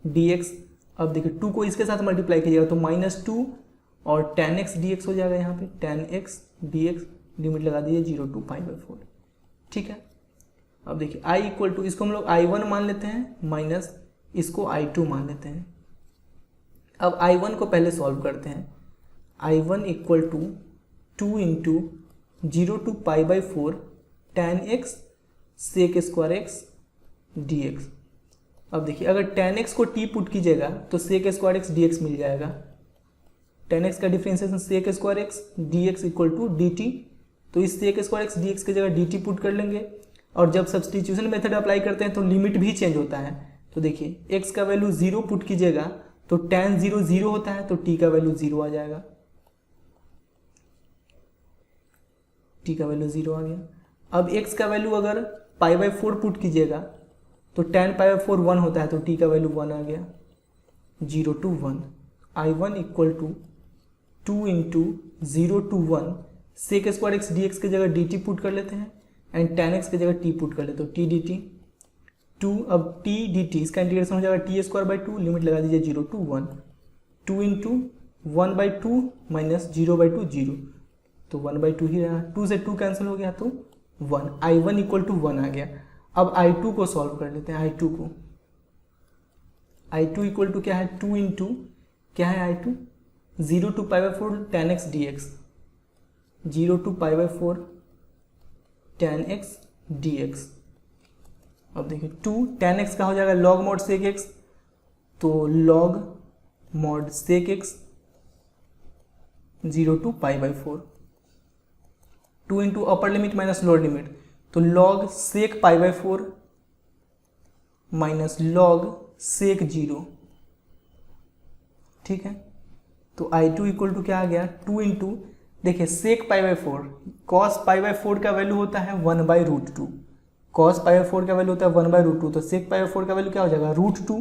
dx। अब देखिए 2 को इसके साथ मल्टीप्लाई कीजिएगा तो -2 और tan x dx हो जाएगा। यहाँ पे tan x dx लिमिट लगा दीजिए 0 to π/4। ठीक है, अब देखिए I इक्वल टू इसको हम लोग I1 मान लेते हैं माइनस इसको I2 मान लेते हैं। अब I1 को पहले सॉल्व करते हैं। I1 equal to 2 into 0 to π/4 tan x sec square X dx। अब देखिए अगर tan x को t पुट कीजिएगा तो sec स्क्वायर एक्स dx मिल जाएगा। tan x का differentiation sec square X dx equal to dt। तो इस sec स्क्वायर एक्स dx की जगह dt पुट कर लेंगे और जब सब्स्टिट्यूशन मेथड अप्लाई करते हैं तो लिमिट भी चेंज होता है। तो देखिए x का वैल्यू 0 पुट कीजिएगा तो tan 0 0 होता है तो t का वैल्यू 0 आ जाएगा। t का वैल्यू 0 आ गया। अब x का वैल्यू अगर π/4 पुट कीजिएगा तो tan π/4 1 होता है तो t का वैल्यू 1 आ गया 0 to 1। I1 equal to 2 into 0 to 1 sec square X dx की जगह dt पुट कर लेते हैं एंड tan x की जगह t पुट कर लेते हो t dt 2। अब t dt इसका इंटीग्रेशन हो जाएगा t²/2 लिमिट लगा दीजिए 0 to 1 2 इंटू 1/2 माइनस 0/2 0 तो 1/2 ही रहा। 2 से 2 कैंसिल हो गया तो 1। I1 इक्वल टू 1 आ गया। अब I2 को सॉल्व कर लेते हैं। I2 को I2 इक्वल टू क्या है 2 इंटू क्या है I2 0 to π/4 tan x dx 0 to π/4 tan x dx। अब देखिए 2 tan x का हो जाएगा log mod sec x तो log mod sec x 0 to π/4 2 into upper limit minus lower limit तो log sec π/4 minus log sec 0। ठीक है, तो I2 इक्वल टू क्या आ गया 2 इंटू देखिए sec π/4 cos π/4 का वैल्यू होता है 1/√2 cos π/4 का वैल्यू होता है 1/√2 तो sec π/4 का वैल्यू क्या हो जाएगा √2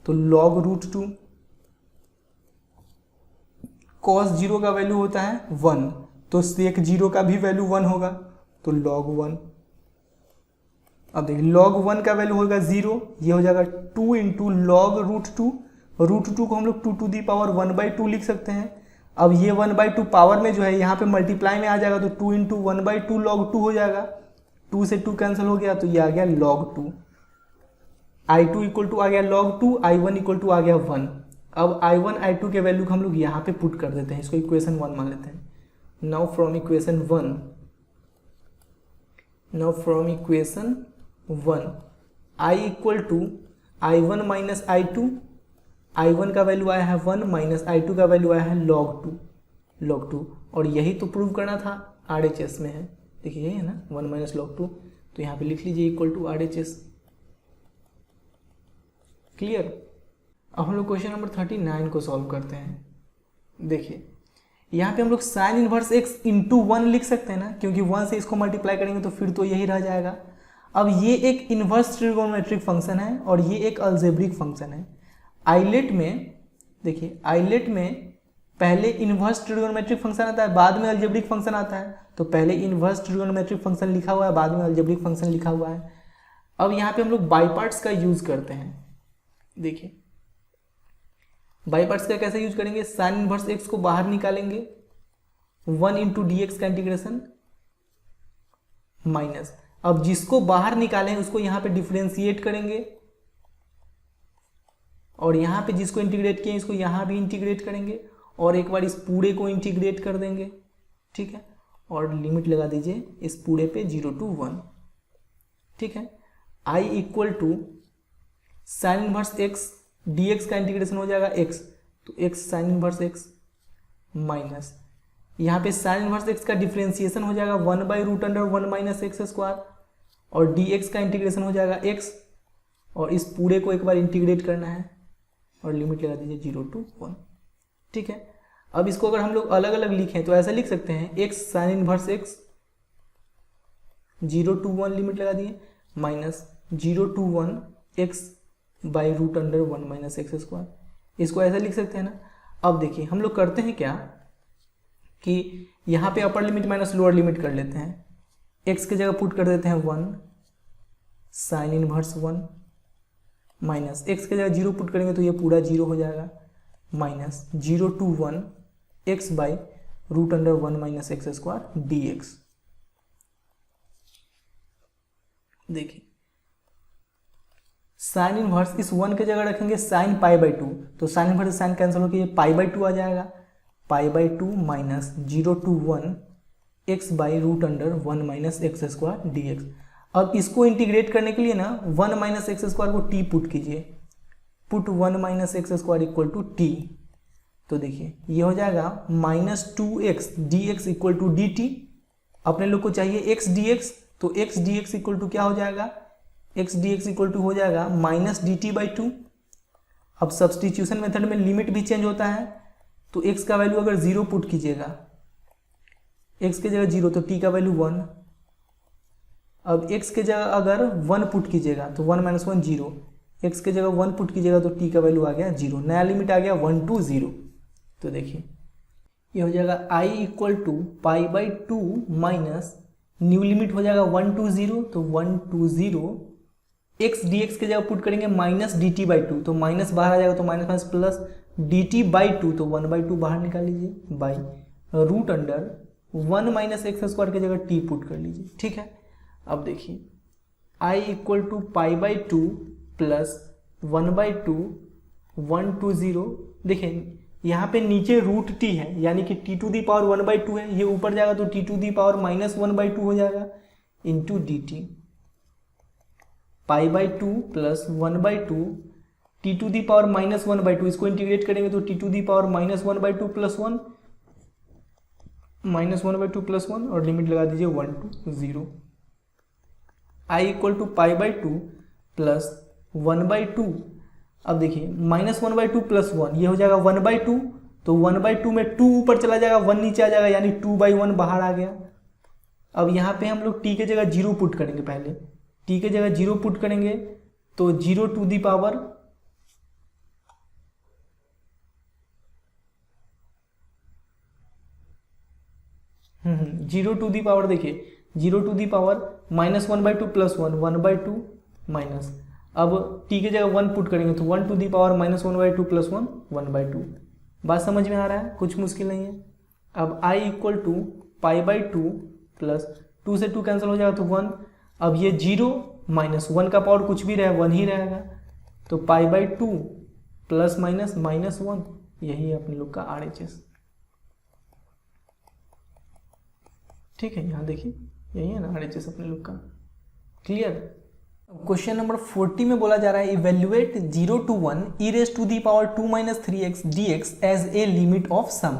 तो log √2। cos 0 का वैल्यू होता है 1 तो sec 0 का भी वैल्यू 1 होगा तो log 1। अब देखिए log 1 का वैल्यू होगा 0, ये हो जाएगा 2 इंटू log √2। √2 को हम लोग 2 to the power 1/2 लिख सकते हैं। अब ये 1/2 पावर में जो है यहाँ पे मल्टीप्लाई में आ जाएगा तो 2 इंटू 1/2 log 2 हो जाएगा। 2 से 2 कैंसिल हो गया तो ये आ गया log 2। I2 इक्वल टू आ गया log 2, I1 इक्वल टू आ गया 1। अब I1 I2 के वैल्यू को हम लोग यहाँ पे पुट कर देते हैं, इसको इक्वेशन 1 मान लेते हैं। Now from equation 1 I equal to I1 minus I2 I1 का वैल्यू आया है 1 माइनस I2 का वैल्यू आया है log 2 और यही तो प्रूव करना था RHS में है। देखिए यही है ना 1 माइनस log 2 तो यहाँ पे लिख लीजिए इक्वल टू RHS। क्लियर। अब हम लोग क्वेश्चन नंबर 39 को सॉल्व करते हैं। देखिए यहाँ पे हम लोग साइन इनवर्स x इंटू 1 लिख सकते हैं ना, क्योंकि 1 से इसको मल्टीप्लाई करेंगे तो फिर तो यही रह जाएगा। अब ये एक इनवर्स ट्रिगोनोमेट्रिक फंक्शन है और ये एक अलजेब्रिक फंक्शन है। आइलेट में देखिए आइलेट में पहले इनवर्स ट्रिगोनोमेट्रिक फंक्शन आता है बाद में अलजेब्रिक फंक्शन आता है। तो पहले इनवर्स ट्रिगोनोमेट्रिक फंक्शन लिखा हुआ है बाद में अलजेब्रिक फंक्शन लिखा हुआ है। अब यहाँ पे हम लोग बाई पार्ट्स का यूज करते हैं। देखिए बाई पार्ट्स का कैसे यूज करेंगे, साइन इनवर्स एक्स को बाहर निकालेंगे 1 इंटू डी एक्स का इंटीग्रेशन माइनस, अब जिसको बाहर निकालें उसको यहाँ पे डिफरेंशिएट करेंगे और यहाँ पे जिसको इंटीग्रेट किए इसको यहाँ भी इंटीग्रेट करेंगे और एक बार इस पूरे को इंटीग्रेट कर देंगे। ठीक है, और लिमिट लगा दीजिए इस पूरे पे 0 to 1, ठीक है। I equal to sine inverse X D X का इंटीग्रेशन हो जाएगा x, तो x sine inverse X minus यहाँ पे साइन इनवर्स एक्स का डिफ्रेंसिएशन हो जाएगा 1/√1 माइनस एक्स स्क्वायर, और dx का इंटीग्रेशन हो जाएगा x, और इस पूरे को एक बार इंटीग्रेट करना है और लिमिट लगा दीजिए 0 to 1, ठीक है। अब इसको अगर हम लोग अलग अलग लिखें तो ऐसा लिख सकते हैं x sine inverse x 0 to 1 limit लगा दिए minus 0 to 1 x/√1 minus x square, इसको ऐसा लिख सकते हैं ना। अब देखिए हम लोग करते हैं क्या कि यहाँ पे अपर लिमिट माइनस लोअर लिमिट कर लेते हैं, x की जगह पुट कर देते हैं 1 साइन इनवर्स 1 माइनस x की जगह 0 पुट करेंगे तो ये पूरा 0 हो जाएगा minus 0 to 1 x/√1 minus x square dx। देखिए साइन इनवर्स इस 1 के जगह रखेंगे साइन π/2, तो साइन इनवर्स साइन कैंसिल होकर ये π/2 आ जाएगा, π/2 minus 0 to 1 x/√1 minus x square dx। अब इसको इंटीग्रेट करने के लिए ना 1 माइनस एक्स स्क्वायर को t पुट कीजिए, put 1 minus x square equal to t, तो देखिए ये हो जाएगा -2x dx equal to dt। अपने लोग को चाहिए x dx, तो x dx इक्वल टू क्या हो जाएगा, x dx इक्वल टू हो जाएगा -dt/2। अब सब्सटीट्यूशन मेथड में लिमिट भी चेंज होता है, तो x का वैल्यू अगर 0 पुट कीजिएगा, x की जगह 0 तो t का वैल्यू 1। अब x की जगह अगर 1 पुट कीजिएगा तो 1 - 1 0, x की जगह 1 पुट कीजिएगा तो t का वैल्यू आ गया 0, नया लिमिट आ गया 1 to 0। तो देखिए ये हो जाएगा I equal to π/2 minus new limit हो जाएगा 1 to 0, तो 1 to 0 x dx की जगह पुट करेंगे माइनस dt/2, तो माइनस बाहर आ जाएगा तो माइनस माइनस प्लस dt/2, तो 1/2 बाहर निकाल लीजिए बाई √1 माइनस एक्स स्क्वायर की जगह t पुट कर लीजिए, ठीक है। अब देखिए I equal to π/2 plus 1/2 1 to 0, देखिए यहाँ पे नीचे √t है यानी कि t टू दी पावर 1/2 है, ये ऊपर जाएगा तो t टू दी पावर -1/2 हो जाएगा into dt, π/2 plus 1/2 t to the power -1/2, इसको इंटीग्रेट करेंगे तो t to the power -1/2 plus 1 -1/2 plus 1 और लिमिट लगा दीजिए 1 to 0। I equal to π/2 plus 1/2, अब देखिए -1/2 प्लस 1 ये हो जाएगा 1/2, तो 1/2 में 2 ऊपर चला जाएगा 1 नीचे आ जाएगा यानी 2/1 बाहर आ गया। अब यहाँ पे हम लोग t के जगह 0 पुट करेंगे, पहले t के जगह 0 पुट करेंगे तो 0 टू दी पावर देखिए 0 to the power -1/2 plus 1 1/2 minus, अब t के जगह 1 पुट करेंगे तो 1 टू दी पावर -1/2 प्लस 1 1/2। बात समझ में आ रहा है, कुछ मुश्किल नहीं है। अब I इक्वल टू π/2 प्लस 2 से 2 कैंसिल हो जाएगा तो 1, अब ये 0 माइनस 1 का पावर कुछ भी रहे 1 ही रहेगा, तो π/2 प्लस माइनस -1, यही है अपने लोग का RHS, ठीक है। यहाँ देखिए यही है ना RHS अपने लोग का, क्लियर। क्वेश्चन नंबर 40 में बोला जा रहा है evaluate 0 to 1 e⁻² - 3x dx as a limit of sum.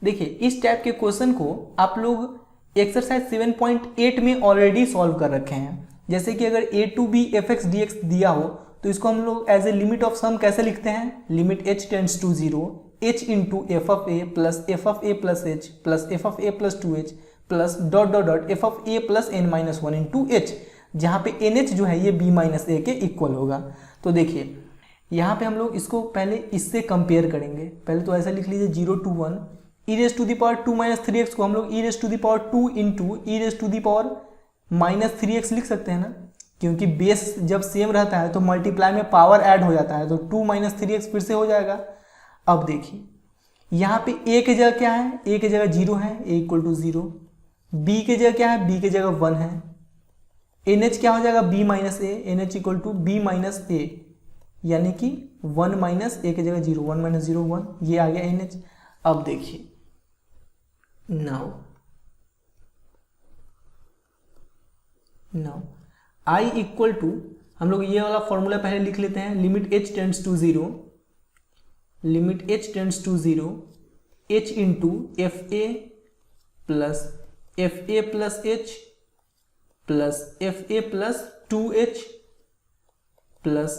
देखिए इस टाइप के क्वेश्चन को आप लोग एक्सरसाइज 7.8 में ऑलरेडी सॉल्व कर रखे हैं। जैसे कि अगर a to b fx dx दिया हो तो इसको हम लोग as a limit of sum कैसे लिखते हैं, limit h tends to 0 h into F of A plus F of A plus H plus F of A plus 2h plus dot dot dot F of A plus n-1 into H, जहाँ पे NH जो है ये b-a के equal होगा। तो देखिए यहाँ पे हम लोग इसको पहले इससे कंपेयर करेंगे, पहले तो ऐसा लिख लीजिए 0 to 1 e⁻² - 3x को हम लोग e⁻² इंटू e⁻³ - 3x लिख सकते हैं ना, क्योंकि बेस जब सेम रहता है तो मल्टीप्लाई में पावर ऐड हो जाता है, तो 2 - 3x फिर से हो जाएगा। अब देखिए यहाँ पे a की जगह क्या है, a की जगह 0 है, a इक्वल टू 0, b की जगह क्या है, b की जगह 1 है, NH क्या हो जाएगा b-a, NH equal to b-a यानी कि 1 माइनस a की जगह 0, 1 - 0 1, ये आ गया NH। अब देखिए now now I equal to, हम लोग ये वाला फॉर्मूला पहले लिख लेते हैं, limit H tends to zero, limit H tends to zero, H into F A plus H plus F A plus 2h plus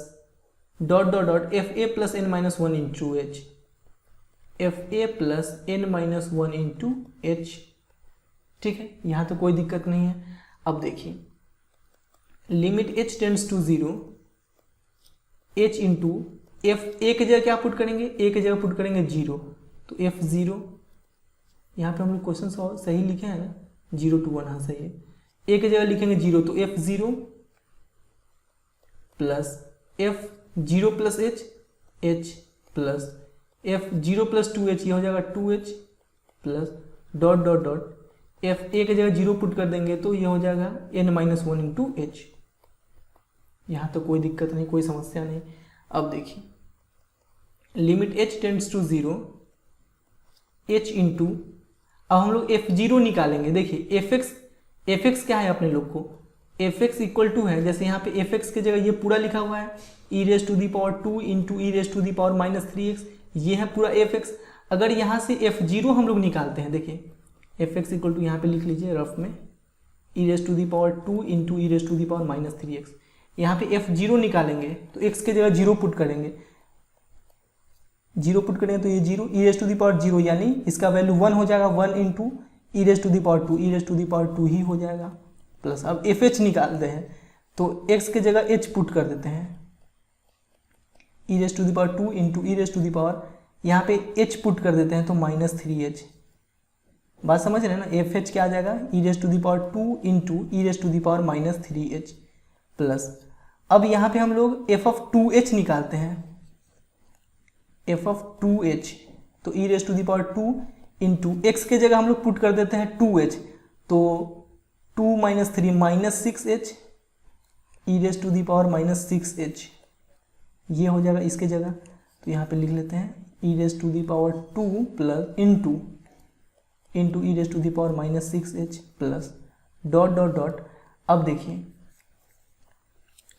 dot dot dot F A plus N minus 1 into H, F A plus N minus 1 into H. ठीक है, यहाँ तो कोई दिक्कत नहीं है। अब देखिए limit H tends to zero, H into F A की जगह क्या पुट करेंगे, ए की जगह पुट करेंगे जीरो, तो एफ जीरो, यहाँ पे हम लोग क्वेश्चन सही लिखे हैं ना, 0 to 1, हाँ सही है। ए की जगह लिखेंगे जीरो, तो F zero plus F zero plus H, H plus F zero plus 2h, ये हो जाएगा 2h plus dot dot dot F A की जगह जीरो पुट कर देंगे तो ये हो जाएगा n माइनस 1 इंटू एच। यहाँ तो कोई दिक्कत नहीं, कोई समस्या नहीं। अब देखिए limit h tends to zero, h into, अब हम लोग एफ जीरो निकालेंगे। देखिए एफ एक्स क्या है अपने लोग को, एफ एक्स इक्वल टू है, जैसे यहाँ पे एफ एक्स की जगह ये पूरा लिखा हुआ है e race to the power 2 into E race to the power minus 3x, ये है पूरा एफ एक्स। अगर यहाँ से एफ जीरो हम लोग निकालते हैं, देखिए एफ एक्स इक्वल टू यहाँ पे लिख लीजिए रफ में, e race to the power 2 into E race to the power minus 3x। यहाँ पे एफ जीरो निकालेंगे तो एक्स की जगह जीरो पुट करेंगे, जीरो पुट करेंगे तो ये zero, E race to the power zero, यानी इसका वैल्यू 1 हो जाएगा, 1 into E race to the power 2, E race to the power 2 ही हो जाएगा, प्लस अब एफ एच निकालते हैं तो एक्स की जगह एच पुट कर देते हैं, e race to the power 2 into E race to the power, यहाँ पे एच पुट कर देते हैं तो माइनस 3h। बात समझ रहे हैं ना, एफ एच क्या आ जाएगा, e race to the power 2 into E race to the power minus 3h plus, अब यहाँ पे हम लोग एफ ऑफ 2h निकालते हैं, एफ ऑफ 2h, तो e race to the power 2 into x के जगह हम लोग पुट कर देते हैं 2h, तो 2 minus 3 minus 6h, E race to the power minus 6h, ये हो जाएगा इसके जगह, तो यहाँ पे लिख लेते हैं e race to the power 2 plus into E race to the power minus 6h plus dot dot dot. अब देखिए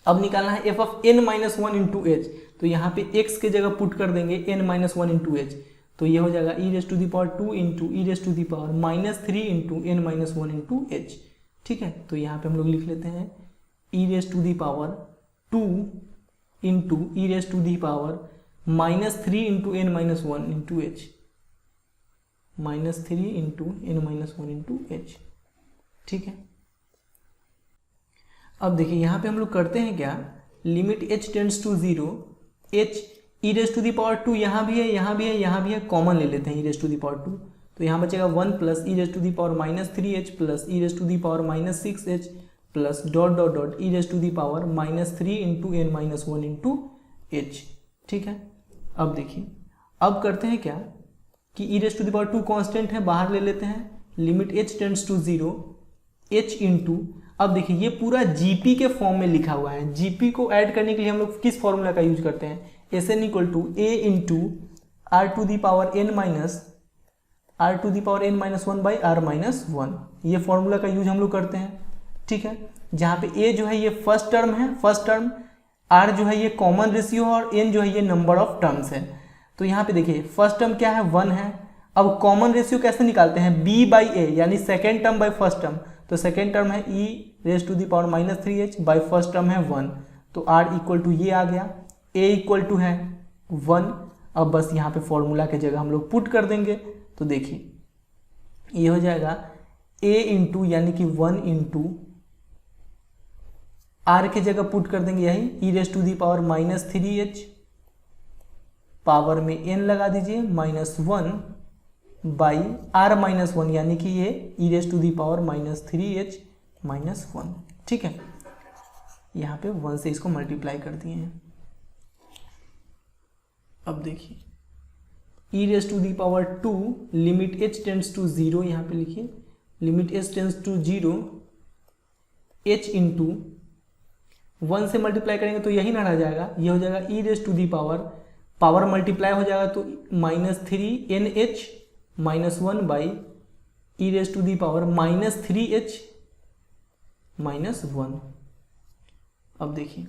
अब निकालना है f of n minus 1 into h, तो यहाँ पे x के जगह पुट कर देंगे n माइनस 1 इंटू एच, तो ये हो जाएगा e race to the power 2 into E race to the power minus 3 into n minus 1 into H. ठीक है, तो यहाँ पे हम लोग लिख लेते हैं e race to the power 2 into E race to the power minus 3 into n minus 1 into h, minus 3 into n minus 1 into H. ठीक है, अब देखिए यहाँ पे हम लोग करते हैं क्या, limit h tends to zero, h E race to the power 2 यहाँ भी है, यहाँ भी है, यहाँ भी है, कॉमन ले लेते हैं e race to the power 2, तो यहाँ बचेगा 1 plus e race to the power minus 3h plus e race to the power minus 6h plus dot dot dot e race to the power minus 3 into n minus 1 into H. ठीक है, अब देखिए अब करते हैं क्या कि e race to the power 2 constant है, बाहर ले लेते हैं, limit h tends to zero, h into, अब देखिए ये पूरा जीपी के फॉर्म में लिखा हुआ है, जीपी को ऐड करने के लिए हम लोग किस फॉर्मूला का यूज करते हैं, S N equal to A into R to the power n minus R to the power n minus 1 by R minus 1, ये फॉर्मूला का यूज हम लोग करते हैं। ठीक है, जहाँ पे a जो है ये फर्स्ट टर्म है, फर्स्ट टर्म, r जो है ये कॉमन रेशियो और n जो है ये नंबर ऑफ टर्म्स है। तो यहाँ पे देखिए फर्स्ट टर्म क्या है, 1 है। अब कॉमन रेशियो कैसे निकालते हैं, b बाई a, यानी second term by first term, तो सेकेंड टर्म है e raised to the power minus 3h by first term है 1, तो r इक्वल टू ये आ गया, a इक्वल टू है 1। अब बस यहाँ पे फॉर्मूला के जगह हम लोग पुट कर देंगे, तो देखिए ये हो जाएगा a इंटू यानी कि 1 इंटू r के जगह पुट कर देंगे यही e race to the power minus 3h, power में n लगा दीजिए माइनस 1 बाई r माइनस 1, यानी कि ये e race to the power minus 3h minus 1। ठीक है, यहाँ पे 1 से इसको मल्टीप्लाई कर दिए हैं। अब देखिए e race to the power 2 limit h tends to zero, यहाँ पे लिखिए limit h tends to zero, h into 1 से मल्टीप्लाई करेंगे तो यही ना रह जाएगा, ये हो जाएगा e race to the power multiply हो जाएगा तो minus 3nh minus 1 by e race to the power minus 3h -1। अब देखिए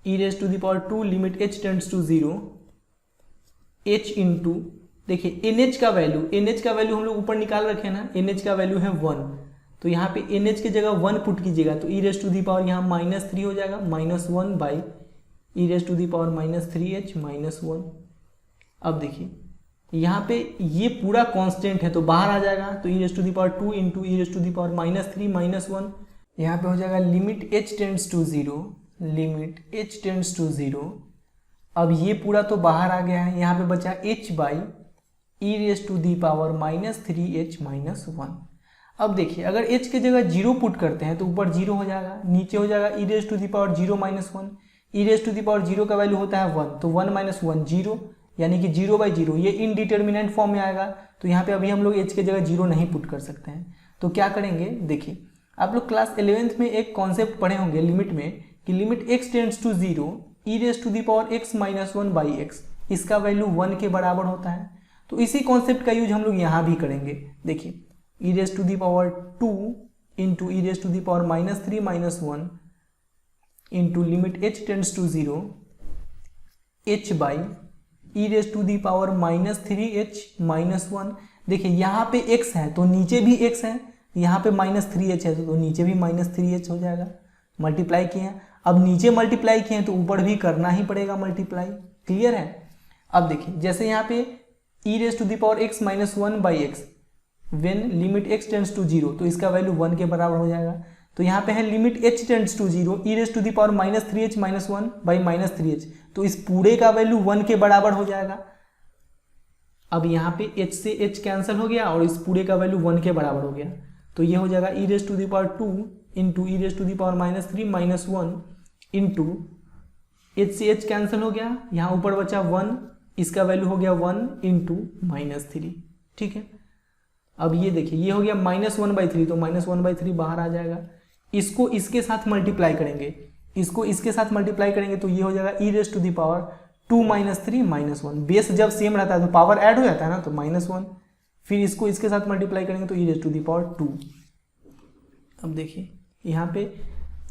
e⁻², limit h tends to 0, h into, देखिए NH का वैल्यू हम लोग ऊपर निकाल रखे हैं ना, NH का वैल्यू है 1, तो यहाँ पे NH की जगह 1 पुट कीजिएगा तो e⁻, यहाँ -3 हो जाएगा, -1 बाई e⁻−3h -1। अब देखिए यहाँ पे ये पूरा कांस्टेंट है तो बाहर आ जाएगा, तो e⁻² इंटू e⁻−3 -1, यहाँ पे हो जाएगा लिमिट h टेंड्स टू 0। अब ये पूरा तो बाहर आ गया है, यहाँ पे बचा h बाई e⁻−3h -1। अब देखिए अगर h की जगह 0 पुट करते हैं तो ऊपर 0 हो जाएगा, नीचे हो जाएगा e⁻0 -1, e⁻0 का वैल्यू होता है 1, तो 1 - 1 0, यानी कि 0/0, ये इनडिटर्मिनेंट फॉर्म में आएगा। तो यहाँ पे अभी हम लोग h की जगह 0 नहीं पुट कर सकते हैं, तो क्या करेंगे, देखिए आप लोग क्लास 11th में एक कॉन्सेप्ट पढ़े होंगे लिमिट में कि limit x tends to 0 e⁻x -1/x, इसका वैल्यू 1 के बराबर होता है। तो इसी कॉन्सेप्ट का यूज हम लोग यहाँ भी करेंगे। देखिए e⁻² into e⁻−3 -1 into limit h tends to 0 h by e⁻−3h -1। देखिए यहाँ पे x है तो नीचे भी x है, यहाँ पे -3h है तो नीचे भी -3h हो जाएगा। मल्टीप्लाई किए हैं, अब नीचे मल्टीप्लाई किए हैं तो ऊपर भी करना ही पड़ेगा मल्टीप्लाई, क्लियर है। अब देखिए जैसे यहाँ पे e⁻x -1/x when limit x tends to 0, तो इसका वैल्यू 1 के बराबर हो जाएगा। तो यहाँ पे है limit h tends to 0 e⁻−3h -1/-3h, तो इस पूरे का वैल्यू 1 के बराबर हो जाएगा। अब यहाँ पे h से h कैंसिल हो गया और इस पूरे का वैल्यू 1 के बराबर हो गया, तो ये हो जाएगा e⁻² into e⁻−3 -1 into h से h कैंसिल हो गया, यहाँ ऊपर बचा 1, इसका वैल्यू हो गया 1 इंटू -3, ठीक है। अब ये देखिए ये हो गया -1/3, तो -1/3 बाहर आ जाएगा। इसको इसके साथ मल्टीप्लाई करेंगे, इसको इसके साथ मल्टीप्लाई करेंगे तो ये हो जाएगा e⁻² -3 -1, बेस जब सेम रहता है तो पावर ऐड हो जाता है ना, तो -1, फिर इसको इसके साथ मल्टीप्लाई करेंगे तो e⁻²। अब देखिए यहाँ पे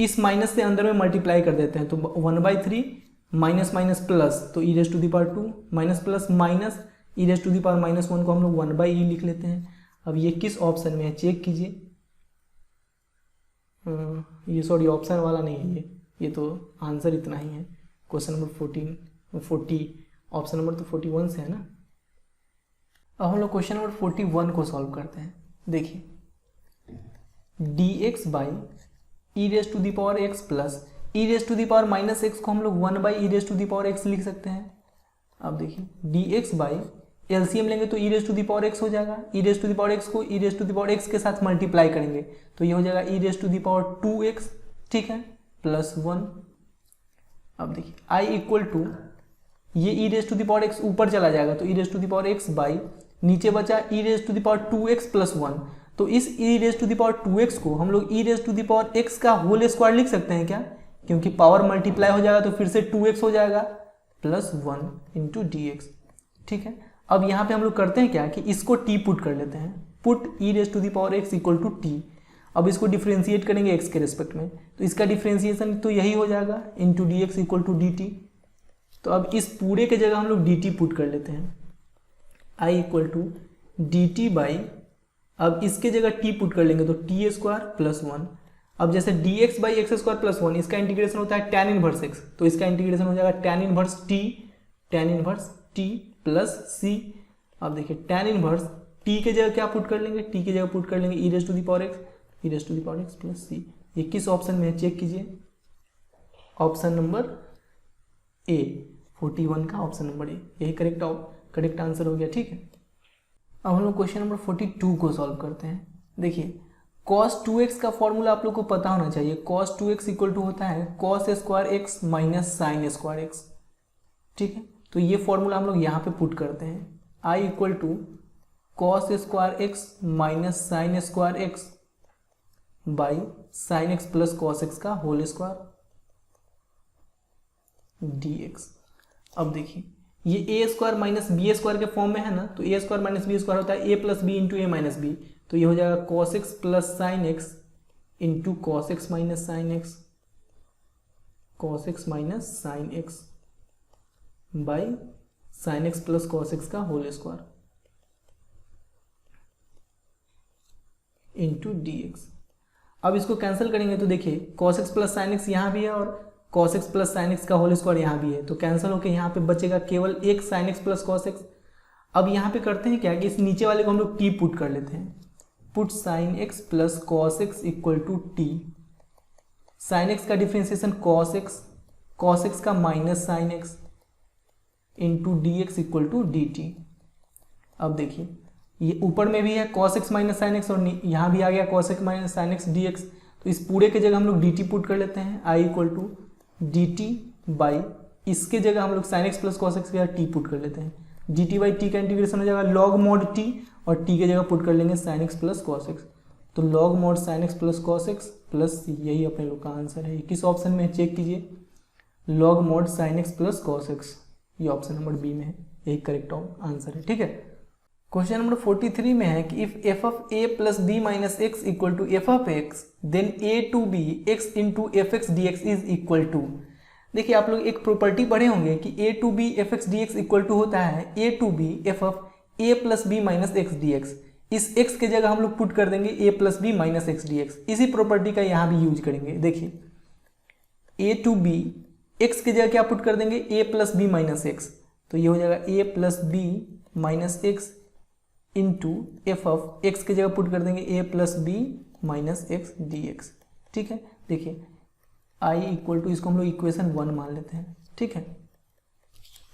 इस माइनस से अंदर में मल्टीप्लाई कर देते हैं तो 1/3 माइनस माइनस प्लस, तो e⁻² minus plus minus e⁻−1 को हम लोग 1/e लिख लेते हैं। अब ये किस ऑप्शन में है चेक कीजिए, ये सॉरी ऑप्शन वाला नहीं है, ये तो आंसर इतना ही है। क्वेश्चन नंबर 40 ऑप्शन नंबर तो 41 से है ना। अब हम लोग क्वेश्चन नंबर 41 को सॉल्व करते हैं। देखिए dx by e⁻x plus e⁻−x को हम लोग 1/e⁻x लिख सकते हैं। अब देखिए dx बाई एलसीएम लेंगे तो e⁻x हो जाएगा, e⁻x को e⁻x के साथ मल्टीप्लाई करेंगे तो ये हो जाएगा e⁻2x, ठीक है, प्लस 1। अब देखिए i इक्वल टू ये e⁻x ऊपर चला जाएगा तो e⁻x बाई नीचे बचा e⁻2x प्लस 1, तो इस e⁻2x को हम लोग e⁻x का होल स्क्वायर लिख सकते हैं क्या, क्योंकि पावर मल्टीप्लाई हो जाएगा तो फिर से 2x हो जाएगा प्लस 1 इंटू dx, ठीक है। अब यहाँ पे हम लोग करते हैं क्या कि इसको t पुट कर लेते हैं, put e⁻x equal to t। अब इसको डिफ्रेंशिएट करेंगे x के रेस्पेक्ट में, तो इसका डिफ्रेंशिएशन तो यही हो जाएगा into dx equal to dt। तो अब इस पूरे के जगह हम लोग dt पुट कर लेते हैं, i equal to dt by, अब इसके जगह t पुट कर लेंगे तो t² प्लस 1। अब जैसे dx बाई x² प्लस 1 इसका इंटीग्रेशन होता है tan इनवर्स x, तो इसका इंटीग्रेशन हो जाएगा tan inverse t plus c। अब देखिए tan इनवर्स t के जगह क्या पुट कर लेंगे, t के जगह पुट कर लेंगे e⁻x प्लस c। ये किस ऑप्शन में है चेक कीजिए, ऑप्शन नंबर ए, 41 का ऑप्शन नंबर ए, यही करेक्ट आंसर हो गया, ठीक है। अब हम लोग क्वेश्चन नंबर 42 को सॉल्व करते हैं। देखिए cos 2x का फॉर्मूला आप लोग को पता होना चाहिए, cos 2x इक्वल टू होता है cos² x minus sin² x, ठीक है। तो ये फॉर्मूला हम लोग यहाँ पे पुट करते हैं, i equal to cos² x minus sin² x by sin x plus cos x का होल स्क्वायर dx। अब देखिए ये a² माइनस b² के फॉर्म में है ना, तो a² माइनस b² होता है a plus b into a minus b, तो ये हो जाएगा cos x प्लस sin x into cos x minus sine x, cos x minus sine x by sine x plus cos x का whole square into D x. अब इसको cancel करेंगे तो देखिए cos x plus sine x यहाँ भी है और cos x plus sine x का होल स्क्वायर यहाँ भी है, तो कैंसिल होकर यहाँ पे बचेगा केवल एक sine x plus cos x. अब यहाँ पे करते हैं क्या कि इस नीचे वाले को हम लोग टी पुट कर लेते हैं, put sine x plus cos X equal to T. Sine x का डिफ्रेंसिएशन कॉस एक्स का minus sine X into D x equal to D T. अब देखिए ये ऊपर में भी है cos x minus sine X और यहाँ भी आ गया cos x minus sine X D x, तो इस पूरे के जगह हम लोग डी टी पुट कर लेते हैं, I equal to D t by इसके जगह हम लोग sine x plus cos x के टी पुट कर लेते हैं, डी टी बाई टी का इंटीग्रेशन हो जाएगा लॉग मॉड टी और टी के जगह पुट कर लेंगे sine x plus cos x, तो log mod sine x plus cos x plus यही अपने लोग का आंसर है। किस ऑप्शन में चेक कीजिए, log mod sine x plus cos x, ये ऑप्शन नंबर बी में है, यही करेक्ट आंसर है। ठीक है, क्वेश्चन नंबर 43 में है कि if f of A plus B minus x equal to f of x then a to b x into f x D x is equal to. देखिए आप लोग एक प्रॉपर्टी पढ़े होंगे कि a to B F x D x equal to होता है a to B f of A plus B minus x D x. इस x के जगह हम लोग पुट कर देंगे a plus B minus x D x, इसी प्रॉपर्टी का यहाँ भी यूज करेंगे। देखिए ए टू बी एक्स के जगह क्या पुट कर देंगे a plus B minus x, तो ये हो जाएगा a plus B minus x into F of x के जगह पुट कर देंगे a plus B minus x D x. ठीक है, देखिए आई इक्वल टू, इसको हम लोग इक्वेशन 1 मान लेते हैं। ठीक है,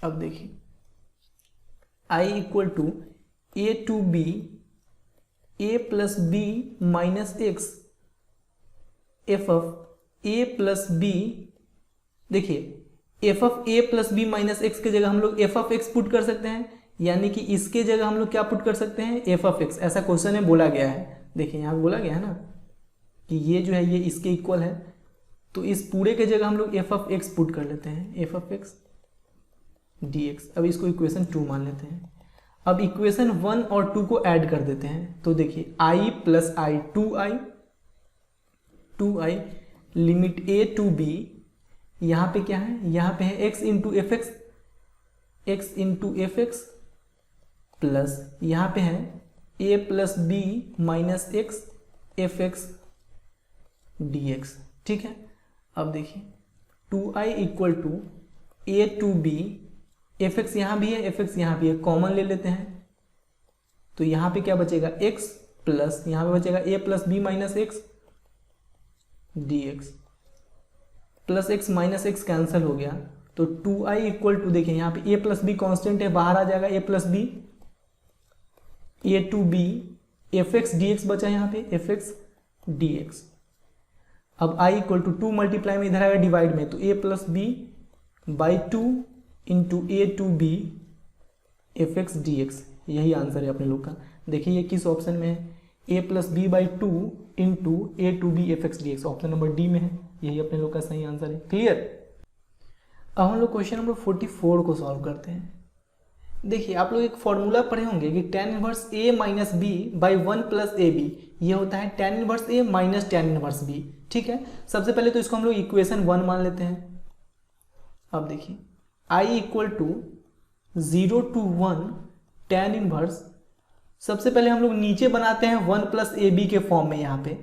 अब देखिए I equal to a to b a plus B minus x f of A plus b. देखिए F of A plus B minus x के जगह हम लोग एफ ऑफ एक्स पुट कर सकते हैं, यानी कि इसके जगह हम लोग क्या पुट कर सकते हैं एफ ऑफ एक्स, ऐसा क्वेश्चन में बोला गया है। देखिए यहाँ बोला गया है ना कि ये जो है ये इसके इक्वल है, तो इस पूरे के जगह हम लोग एफ ऑफ एक्स पुट कर लेते हैं, F of x D x. अब इसको इक्वेशन 2 मान लेते हैं। अब इक्वेशन 1 और 2 को ऐड कर देते हैं, तो देखिए I plus I 2i limit a to b, यहाँ पे क्या है, यहाँ पे है x into f x, x into f x plus यहाँ पे है a plus B minus x f x D x. ठीक है, अब देखिए 2i equal to a to B, F x यहाँ भी है एफ एक्स यहाँ भी है, कॉमन ले लेते हैं, तो यहाँ पे क्या बचेगा x प्लस यहाँ पे बचेगा a plus B minus x D x, plus X minus X cancel हो गया, तो 2i इक्वल टू, देखिए यहाँ पे a प्लस बी कॉन्स्टेंट है, बाहर आ जाएगा a plus B, A to B F x D X बचा यहाँ पे एफ एक्स डी एक्स। अब i इक्वल टू 2 मल्टीप्लाई में इधर आएगा डिवाइड में, तो a plus B by 2 into A to B F x D X, यही आंसर है अपने लोग का। देखिए ये किस ऑप्शन में है, a plus B by 2 into A to B F x D X, option number D में है, यही अपने लोग का सही आंसर है। क्लियर। अब हम लोग क्वेश्चन नंबर 44 को सॉल्व करते हैं। देखिए आप लोग एक फॉर्मूला पढ़े होंगे कि tan inverse a minus B by 1 plus A B, ये होता है tan inverse a minus tan inverse b। ठीक है, सबसे पहले तो इसको हम लोग इक्वेशन 1 मान लेते हैं। अब देखिए i equal to 0 to 1 tan inverse, सबसे पहले हम लोग नीचे बनाते हैं 1 प्लस ए बी के फॉर्म में। यहाँ पे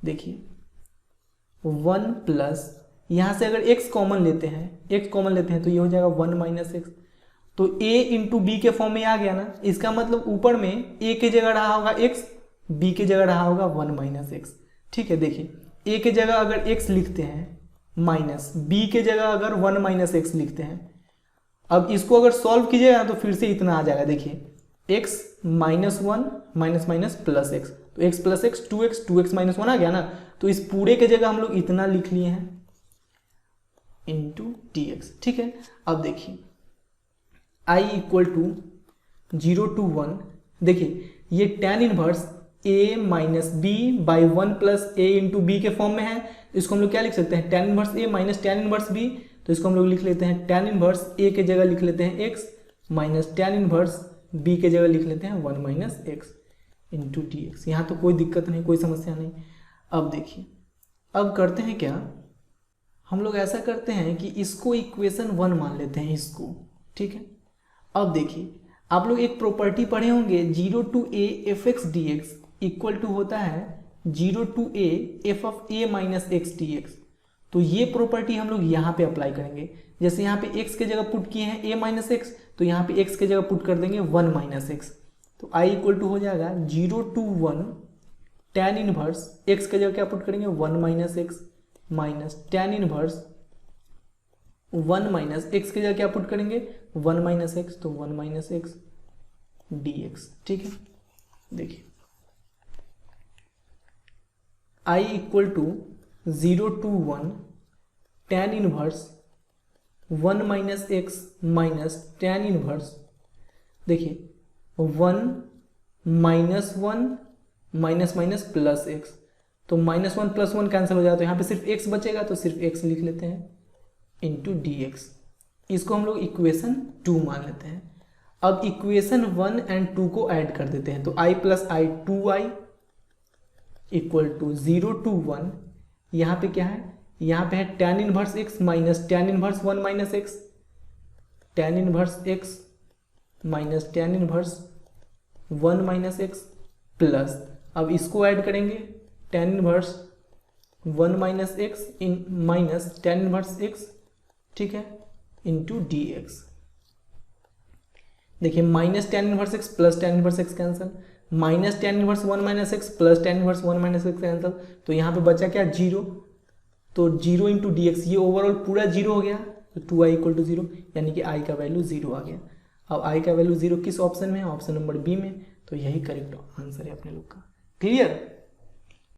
देखिए 1 प्लस, यहाँ से अगर x कॉमन लेते हैं तो ये हो जाएगा 1 माइनस एक्स, तो a इंटू बी के फॉर्म में आ गया ना, इसका मतलब ऊपर में a के जगह रहा होगा x, b के जगह रहा होगा 1 माइनस एक्स। ठीक है, देखिए a के जगह अगर x लिखते हैं माइनस, b के जगह अगर 1 माइनस एक्स लिखते हैं। अब इसको अगर सॉल्व कीजिएगा तो फिर से इतना आ जाएगा, देखिए x minus 1 minus minus plus X, तो x plus x 2x minus 1 आ गया ना, तो इस पूरे के जगह हम लोग इतना लिख लिए हैं इंटू डी एक्स। ठीक है, अब देखिए i इक्वल टू 0 to 1, देखिए ये tan inverse a minus B by 1 plus A into B के फॉर्म में है, इसको हम लोग क्या लिख सकते हैं tan inverse a minus tan inverse b, तो इसको हम लोग लिख लेते हैं tan इनवर्स a के जगह लिख लेते हैं x minus tan inverse b के जगह लिख लेते हैं 1 minus x into D x. यहाँ तो कोई दिक्कत नहीं, कोई समस्या नहीं। अब देखिए अब करते हैं क्या, हम लोग ऐसा करते हैं कि इसको इक्वेशन 1 मान लेते हैं इसको, ठीक है। अब देखिए आप लोग एक प्रॉपर्टी पढ़े होंगे 0 to a f(x) dx equal to होता है 0 to a f of a minus x dx। तो ये प्रॉपर्टी हम लोग यहाँ पे अप्लाई करेंगे। जैसे यहाँ पे x के जगह पुट किए हैं a minus x, तो यहाँ पे x के जगह पुट कर देंगे 1 minus x। तो i इक्वल टू हो जाएगा 0 to 1 tan इनवर्स x के जगह क्या पुट करेंगे 1 minus x minus tan inverse 1 minus x के जगह क्या पुट करेंगे 1 माइनस एक्स, तो 1 माइनस एक्स dx, ठीक है। देखिए i equal to 0 to 1 tan inverse 1 minus X minus tan inverse, देखिए 1 minus 1 minus minus plus X, तो -1 + 1 कैंसिल हो जाएगा, तो यहाँ पे सिर्फ x बचेगा, तो सिर्फ x लिख लेते हैं इंटू dx। इसको हम लोग इक्वेशन 2 मान लेते हैं। अब इक्वेशन 1 and 2 को ऐड कर देते हैं, तो i + i 2i equal to 0 to 1, यहाँ पे क्या है, यहाँ पे है tan inverse x minus tan inverse 1 minus x, tan inverse x minus tan inverse 1 minus x plus, अब इसको ऐड करेंगे tan इनवर्स 1 माइनस एक्स इन माइनस tan इनवर्स x, ठीक है, इंटू dx। देखिए minus tan inverse x plus tan inverse x cancel, minus tan inverse 1 minus x plus tan inverse 1 minus X cancel, तो यहाँ पे बचा क्या 0, तो 0 इंटू dx, ये ओवरऑल पूरा 0 हो गया, तो 2i इक्वल टू 0, यानी कि i का वैल्यू 0 आ गया। अब i का वैल्यू 0 किस ऑप्शन में है, ऑप्शन नंबर बी में, तो यही करेक्ट आंसर है अपने लोग का। क्लियर।